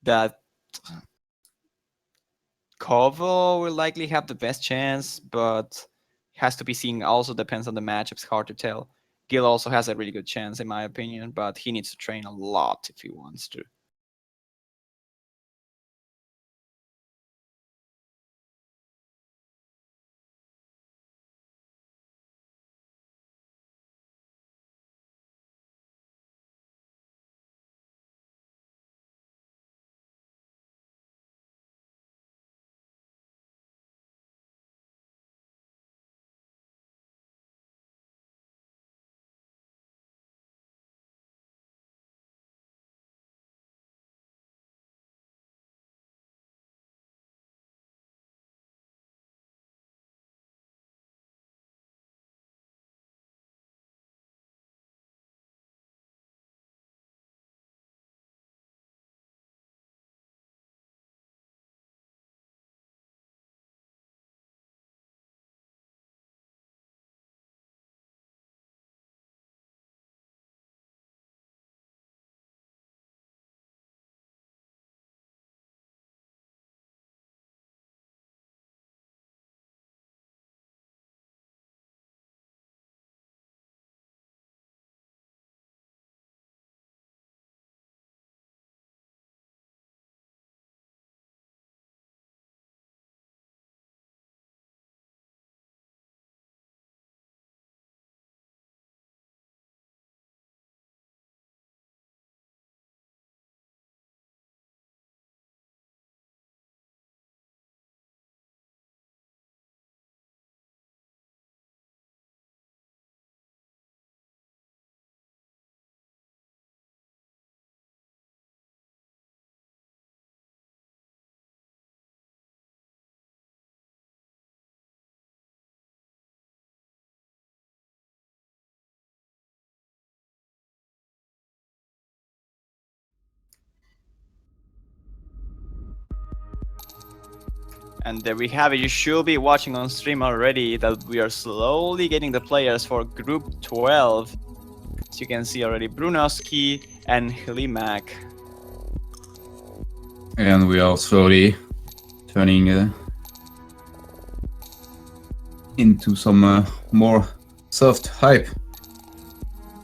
that Kovo will likely have the best chance, but has to be seen. Also depends on the matchups. Hard to tell. Gil also has a really good chance, in my opinion, but he needs to train a lot if he wants to. And there we have it. You should be watching on stream already that we are slowly getting the players for Group 12. As you can see already, Brunoski and Hlimak. And we are slowly turning into some more soft hype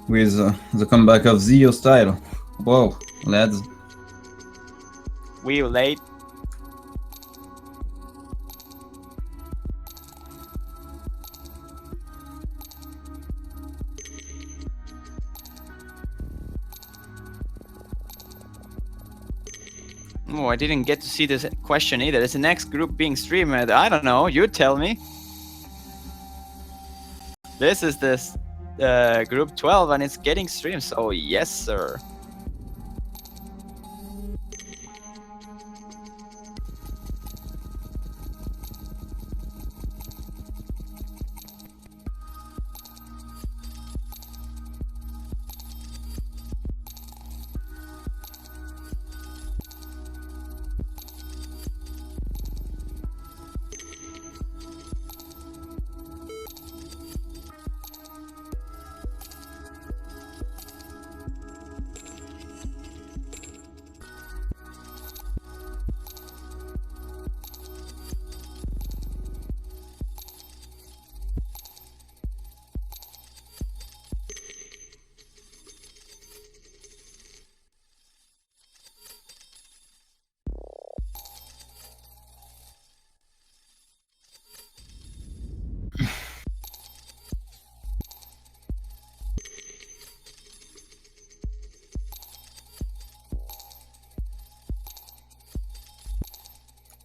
with the comeback of Zio style. Whoa, lads. We late. Oh, I didn't get to see this question either. Is the next group being streamed? I don't know. You tell me. This is this group 12 and it's getting streamed. So yes, sir.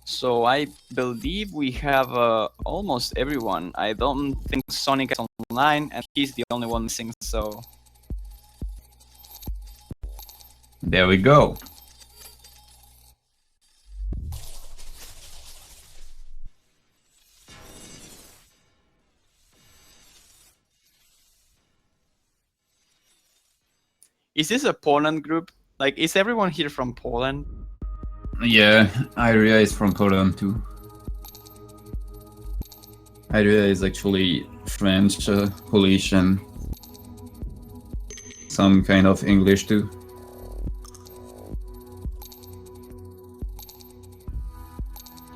So I believe we have almost everyone. I don't think Sonic is online, and he's the only one missing. So There we go. Is this a Poland group? Like, is everyone here from Poland? Yeah, Iria is from Poland too. Iria is actually French, Polish, and some kind of English too.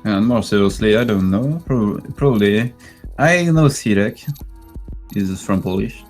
And more seriously, I don't know. Probably, I know Sirek is from Polish.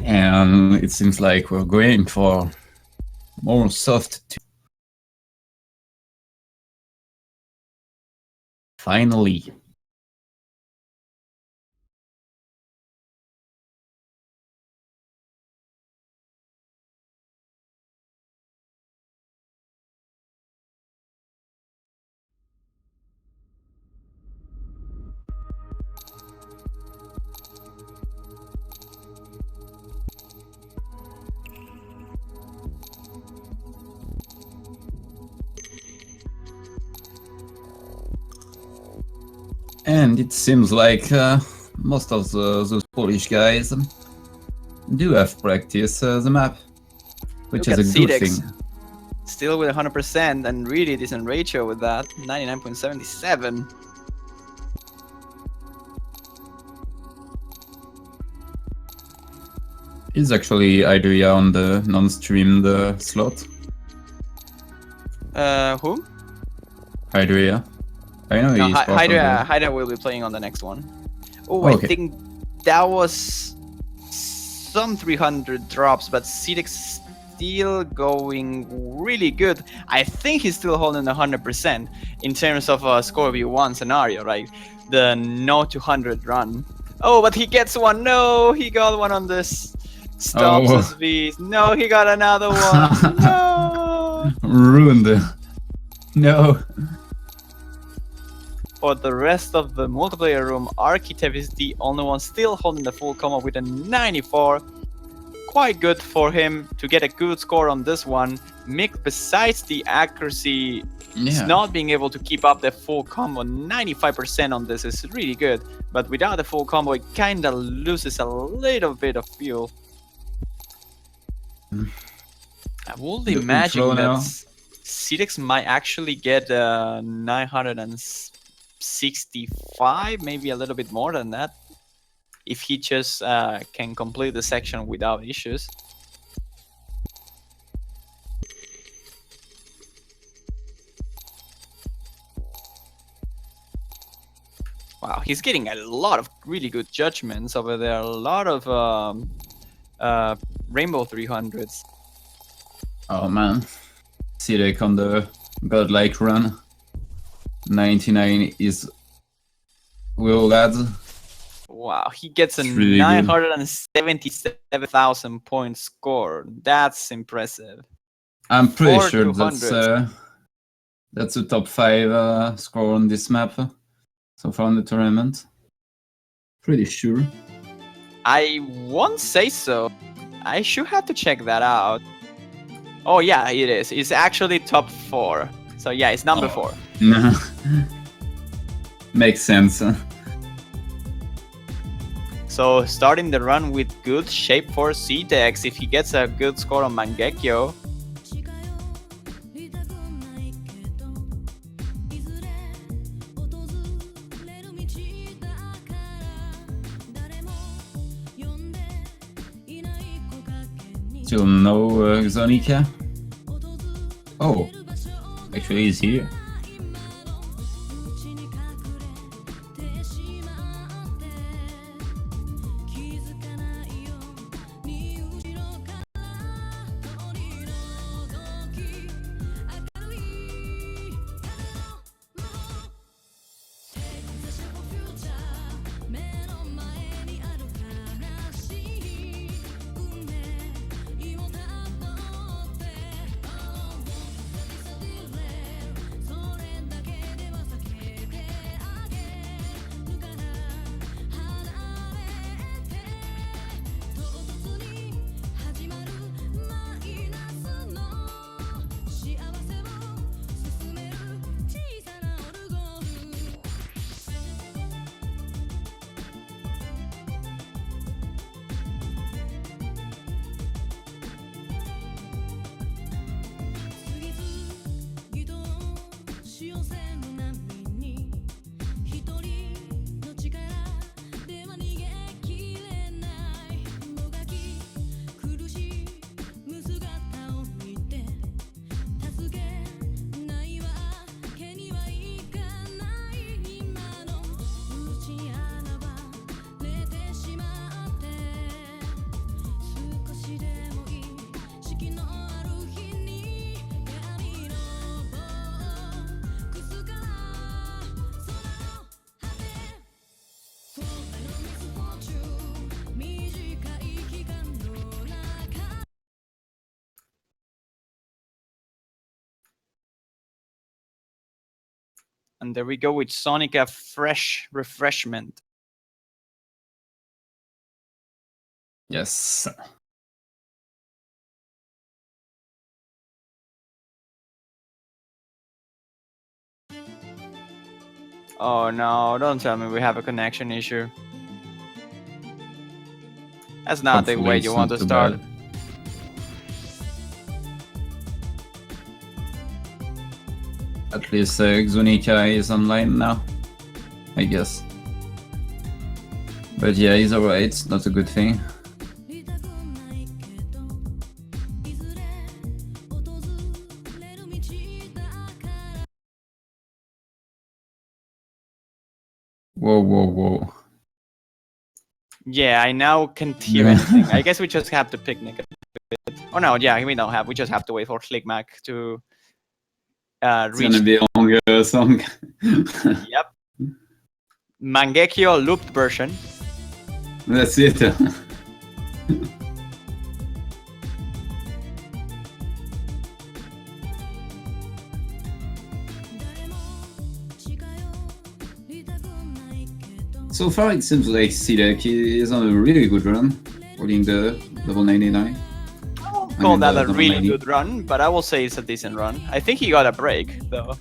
And it seems like we're going for more SOFT2. Finally. And it seems like most of those Polish guys do have practice the map, which Look is at a good Cedex. thing. Still with 100% and really decent ratio with that. 99.77. Is actually Idria on the non-streamed slot? Who? Idria. I know No, he's part of the... Hydra will be playing on the next one. Oh, Okay. I think that was some 300 drops, but Cedex still going really good. I think he's still holding 100% in terms of a score v1 scenario, right? The no 200 run. Oh, but he gets one. No, he got one on this. Stops his V. No, he got another one. No. Ruined. No. For the rest of the multiplayer room, Architect is the only one still holding the full combo with a 94. Quite good for him to get a good score on this one. Mick, besides the accuracy, is not being able to keep up the full combo. 95% on this is really good, but without the full combo, it kind of loses a little bit of fuel. I would imagine that Cedex might actually get 965, maybe a little bit more than that, if he just can complete the section without issues. Wow, he's getting a lot of really good judgments over there. A lot of Rainbow 300s. Oh man. Sirek on the godlike run. 99 is Will Lads. Wow, he gets a really 977,000 point score. That's impressive. I'm pretty sure that's a top 5 score on this map so far in the tournament. Pretty sure. I won't say so. I should have to check that out. Oh yeah, it is. It's actually top 4. So yeah, it's number 4. Makes sense. So starting the run with good shape for C-Dex. If he gets a good score on Mangekyo, Still no Xonica. Oh, actually he's here. and there we go with Sonica fresh refreshment. Yes. Oh no, don't tell me we have a connection issue. That's not the Hopefully way it's you want not to too start. bad. At least Xonica is online now, I guess. But yeah, he's alright, not a good thing. Whoa, whoa, whoa. Yeah, I now can't hear anything. I guess we just have to picnic a bit. Oh no, yeah, we don't have. We just have to wait for Slickmac to It's reach. gonna be a longer song. Yep. Mangekyo looped version. That's it. So far, it seems like C-Deck is on a really good run, holding the level 99. I won't call that a really good run, but I will say it's a decent run. I think he got a break, though.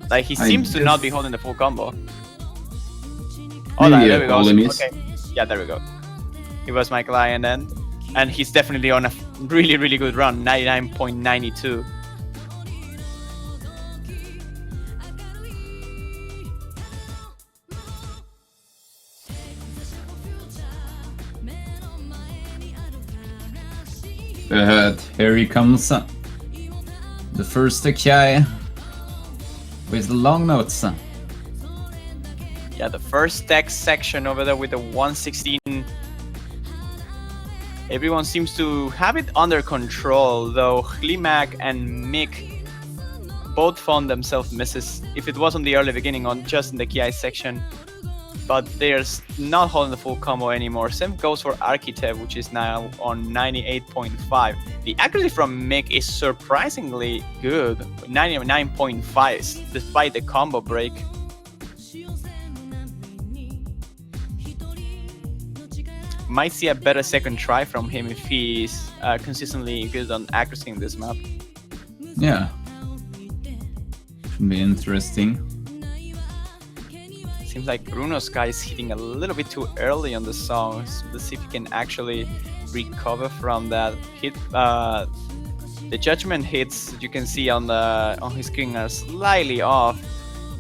Like, he seems to not be holding the full combo. Oh, there we go. Okay. Yeah, there we go. He was my client then. And he's definitely on a really, really good run, 99.92. Here he comes. The first Akai with the long notes. Yeah, the first deck section over there with the 116. Everyone seems to have it under control, though Hlimak and Mick both found themselves misses. If it was on the early beginning, on just in the Ki section, but they're not holding the full combo anymore. Same goes for Architect, which is now on 98.5. The accuracy from Mick is surprisingly good, 99.5, despite the combo break. Might see a better second try from him if he's consistently good on accuracy in this map. Yeah. Should be interesting. Seems like Bruno's guy is hitting a little bit too early on the song. So let's see if he can actually recover from that hit. The judgment hits that you can see on his screen are slightly off.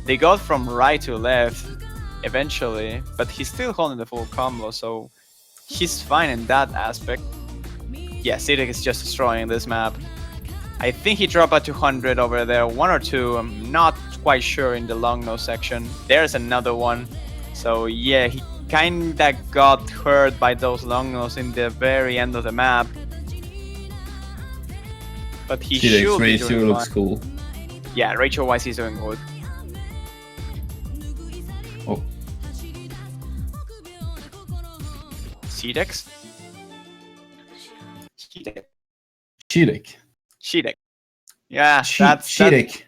They got from right to left eventually, but he's still holding the full combo, so he's fine in that aspect. Yeah, Sidek is just destroying this map. I think he dropped at 200 over there, 1 or 2. I'm not quite sure in the long nose section. There's another one. So yeah, he kinda got hurt by those long nose in the very end of the map. But he Sidek's should be ratio doing looks fine. cool. Yeah, ratio-wise he's doing good. Oh. Cedex? Sidek. Shidek. Yeah, that's Sidek.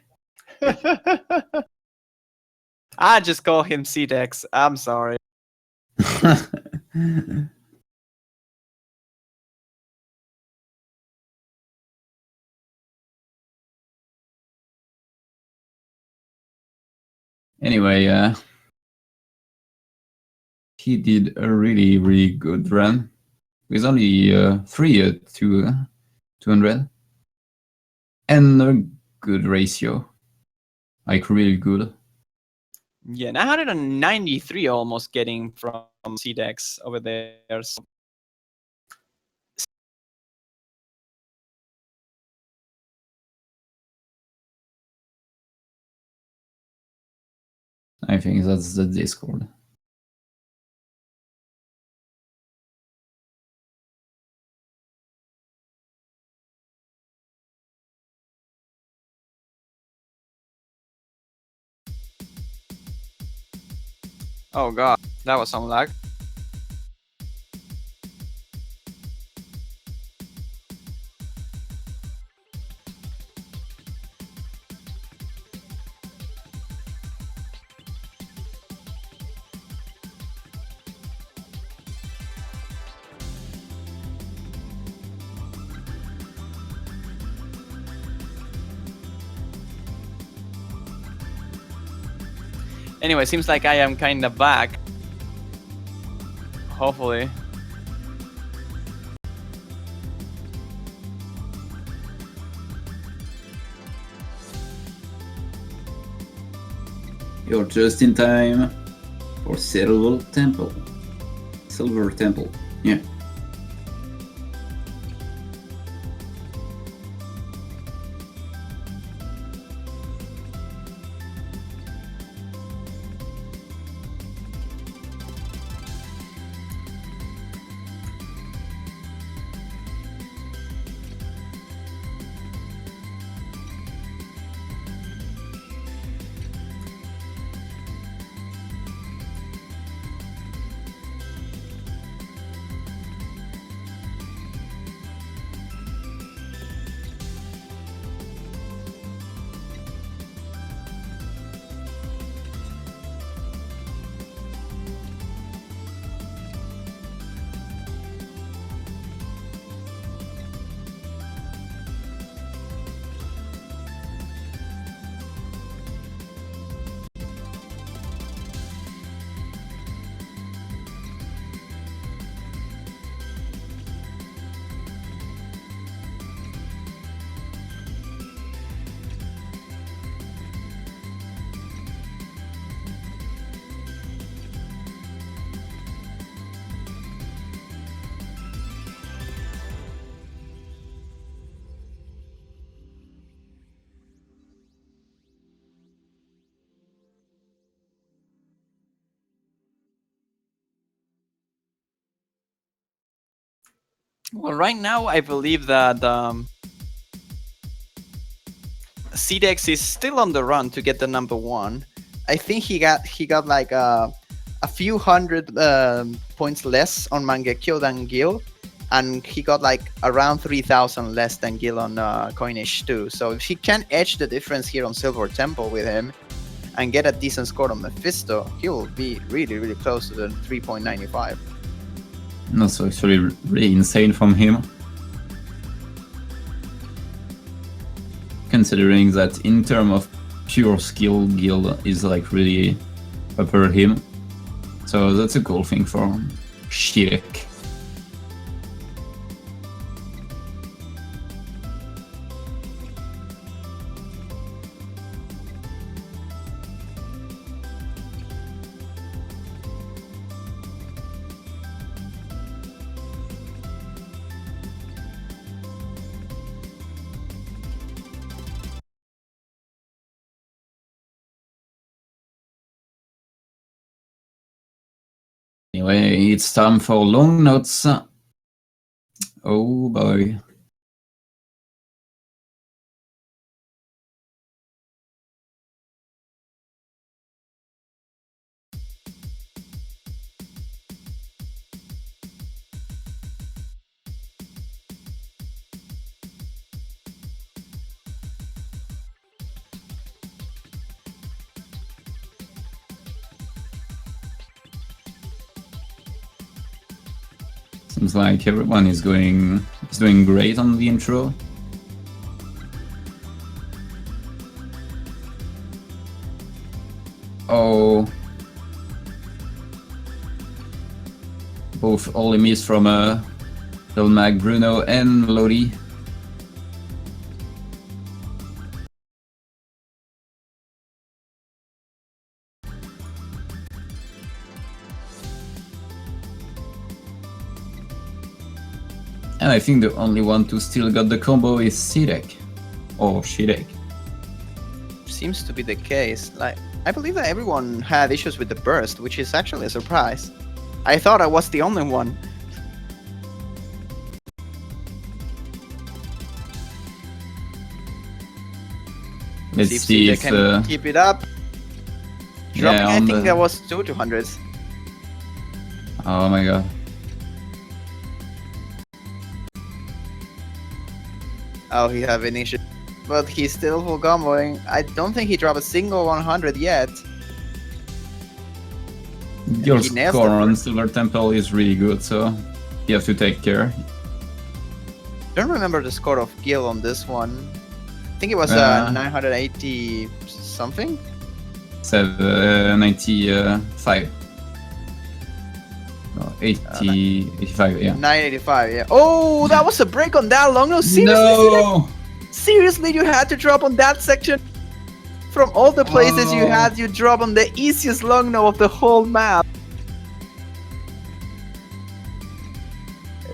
I just call him Cedex. I'm sorry. Anyway, he did a really good run with only 3 to 200 and a good ratio, like really good. Yeah, 993 almost getting from Cedex over there. So I think that's the Discord. oh god, that was some lag. Anyway, seems like I am kinda back. Hopefully. You're just in time for Silver Temple. Silver Temple, yeah. Well, right now I believe that Cedex is still on the run to get the number 1. I think he got like a few hundred points less on Mangekyo than Gil, and he got like around 3,000 less than Gil on Coinage too. So if he can edge the difference here on Silver Temple with him and get a decent score on Mephisto, he will be really close to the 3.95. That's actually really insane from him. You can considering that in terms of pure skill, Gil is like really upper him. So that's a cool thing for Shirek. Anyway, it's time for long notes. Oh boy. Seems like everyone is doing great on the intro. Oh, both only miss from Delmag, Bruno, and Lodi. And I think the only one to still got the combo is Sirek. Or Shirek. Seems to be the case. Like, I believe that everyone had issues with the burst, which is actually a surprise. I thought I was the only one. Let's see if they can keep it up. Dropping, yeah, I think that was 200s. Oh my god. Oh, he have an issue. But he's still full comboing. I don't think he dropped a single 100 yet. Your He nails score the on first. Silver Temple is really good, so you have to take care. Don't remember the score of Gil on this one. I think it was 980 something. 95. No, 85, yeah. 985, yeah. Oh, that was a break on that long. No, seriously, No! seriously, you had to drop on that section. From all the places you Oh. had, you drop on the easiest long no of the whole map.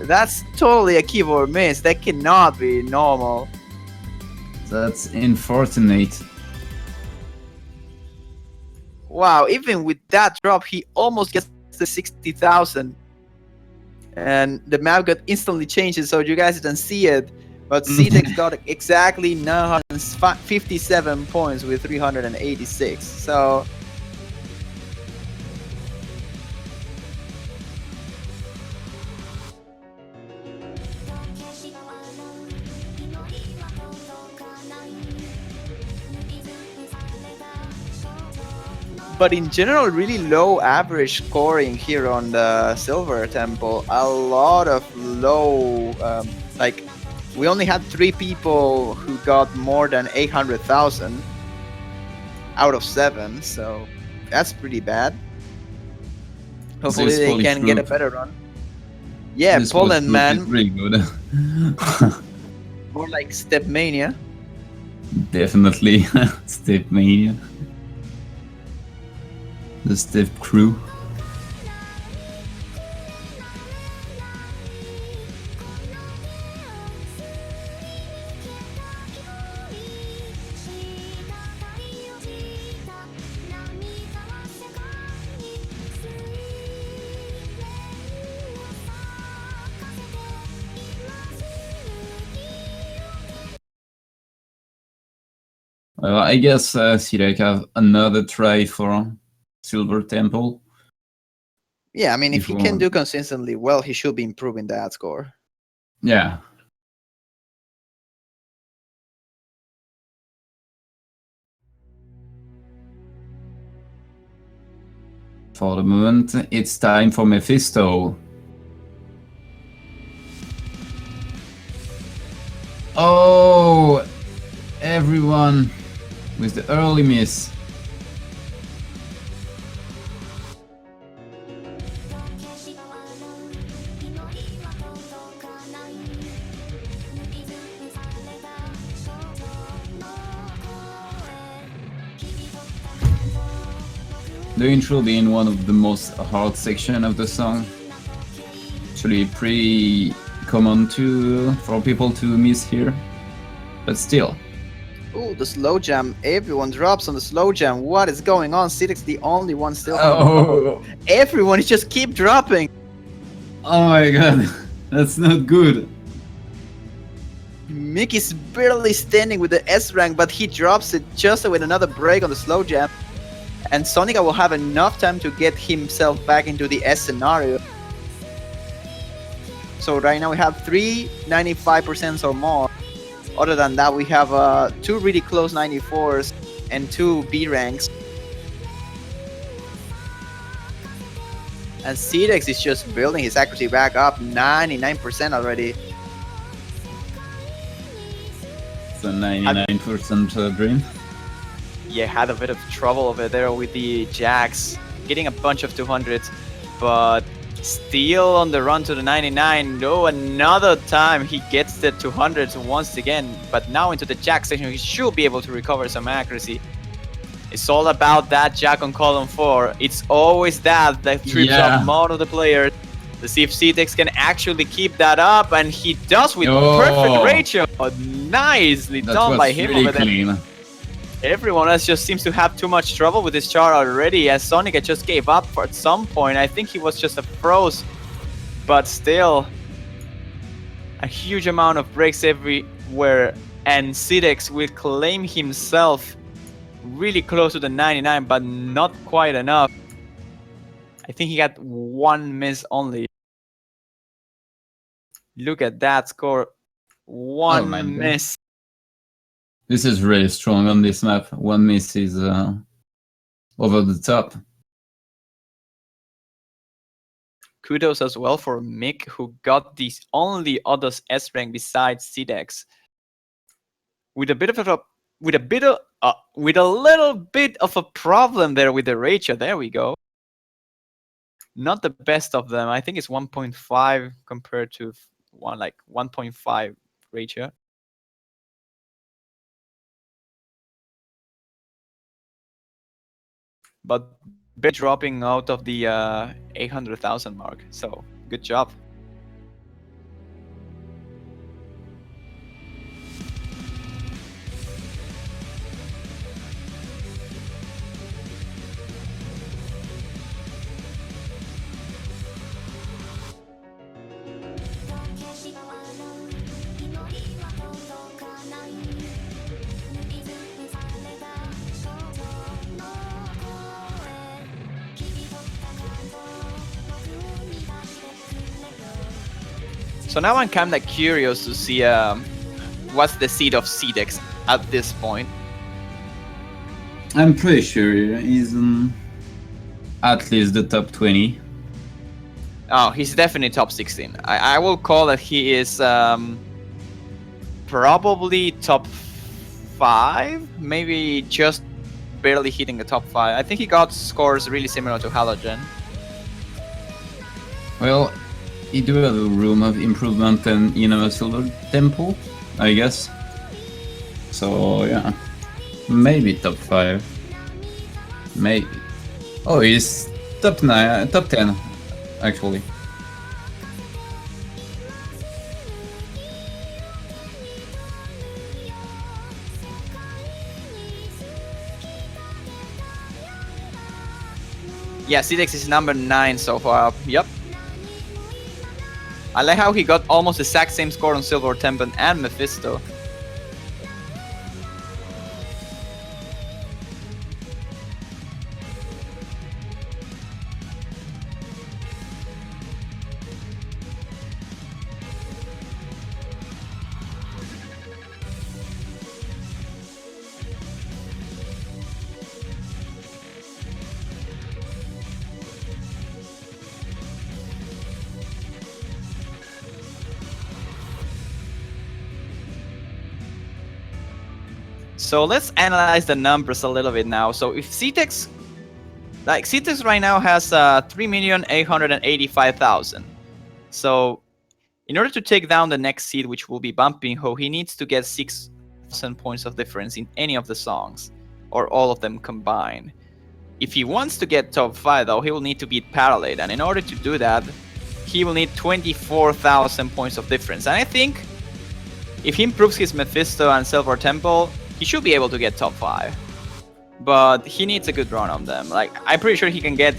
That's totally a keyboard miss. That cannot be normal. That's unfortunate. Wow, even with that drop, he almost gets the 60,000. And the map got instantly changed, so you guys didn't see it. But CTEX got exactly 957 points with 386. So but in general, really low average scoring here on the Silver Temple. A lot of low, like we only had 3 people who got more than 800,000 out of 7, so that's pretty bad. Hopefully This they Polish can get a group. better run. Yeah, This Poland, was man, really good. more like Step Mania. Definitely. Step Mania. The Step crew. Well, I guess Sirek have another try for Silver Temple. Yeah, I mean, if he If can one- do consistently well, he should be improving that score. Yeah. For the moment, it's time for Mephisto. Oh, one with the early miss. The intro being one of the most hard section of the song. Actually pretty common for people to miss here. But still. Ooh, the slow jam. Everyone drops on the slow jam. What is going on? Sidek's the only one still. Oh. Everyone is just keep dropping. Oh my god. That's not good. Mickey's barely standing with the S rank, but he drops it just with another break on the slow jam. And Sonica will have enough time to get himself back into the S scenario. So right now we have 3 95% or more. Other than that, we have 2 really close 94s and 2 B ranks. And Cedex is just building his accuracy back up 99% already. It's a 99% dream. Yeah, had a bit of trouble over there with the jacks, getting a bunch of 200s, but still on the run to the 99. No, another time he gets the 200s once again, but now into the jack section, he should be able to recover some accuracy. It's all about that jack on column 4. It's always that trips up most of the players. Let's see if Cedex can actually keep that up, and he does with perfect ratio. Nicely done by him over there. Clean. Everyone else just seems to have too much trouble with this chart already, as Sonica just gave up at some point. I think he was just a froze, but still a huge amount of breaks everywhere, and Cedex will claim himself really close to the 99, but not quite enough. I think he got 1 miss only. Look at that score. 1 miss. This is really strong on this map. 1 miss is over the top. Kudos as well for Mick, who got the only other S rank besides Cedex. With a little bit of a problem there with the ratio. There we go. Not the best of them. I think it's 1.5 compared to 1.5 ratio. But dropping out of the 800,000 mark. So good job. So now I'm kind of curious to see what's the seed of Cedex at this point. I'm pretty sure he's at least the top 20. Oh, he's definitely top 16. I will call that he is probably top 5, maybe just barely hitting the top 5. I think he got scores really similar to Halogen. Well, he do have a room of improvement and a silver tempo, I guess. So yeah, maybe top 5. Maybe. Oh, he's top 9, top 10, actually. Yeah, Cedex is number 9 so far. Yep. I like how he got almost the exact same score on Silver Temple and Mephisto. So let's analyze the numbers a little bit now. So if CTEX, like CTEX right now has 3,885,000. So in order to take down the next seed, which will be Bumping Ho, he needs to get 6,000 points of difference in any of the songs, or all of them combined. If he wants to get top 5 though, he will need to beat Paralade, and in order to do that, he will need 24,000 points of difference. And I think if he improves his Mephisto and Silver Temple, he should be able to get top 5. But he needs a good run on them. Like, I'm pretty sure he can get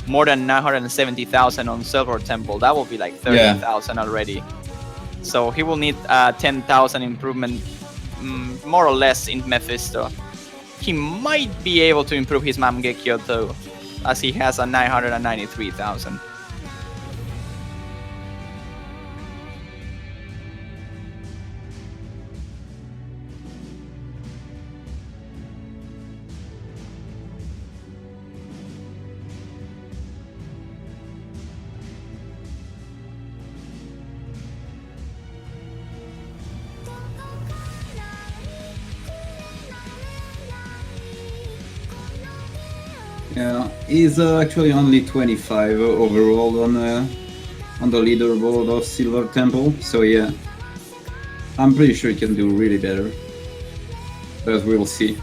more than 970,000 on Silver Temple. That will be like 30,000 already. So he will need 10,000 improvement, more or less, in Mephisto. He might be able to improve his Mamgekyo though, as he has a 993,000. Yeah, he's actually only 25 overall on the leaderboard of Silver Temple, so yeah, I'm pretty sure he can do really better, but we'll see.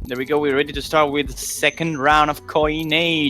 There we go, we're ready to start with the second round of Coinage.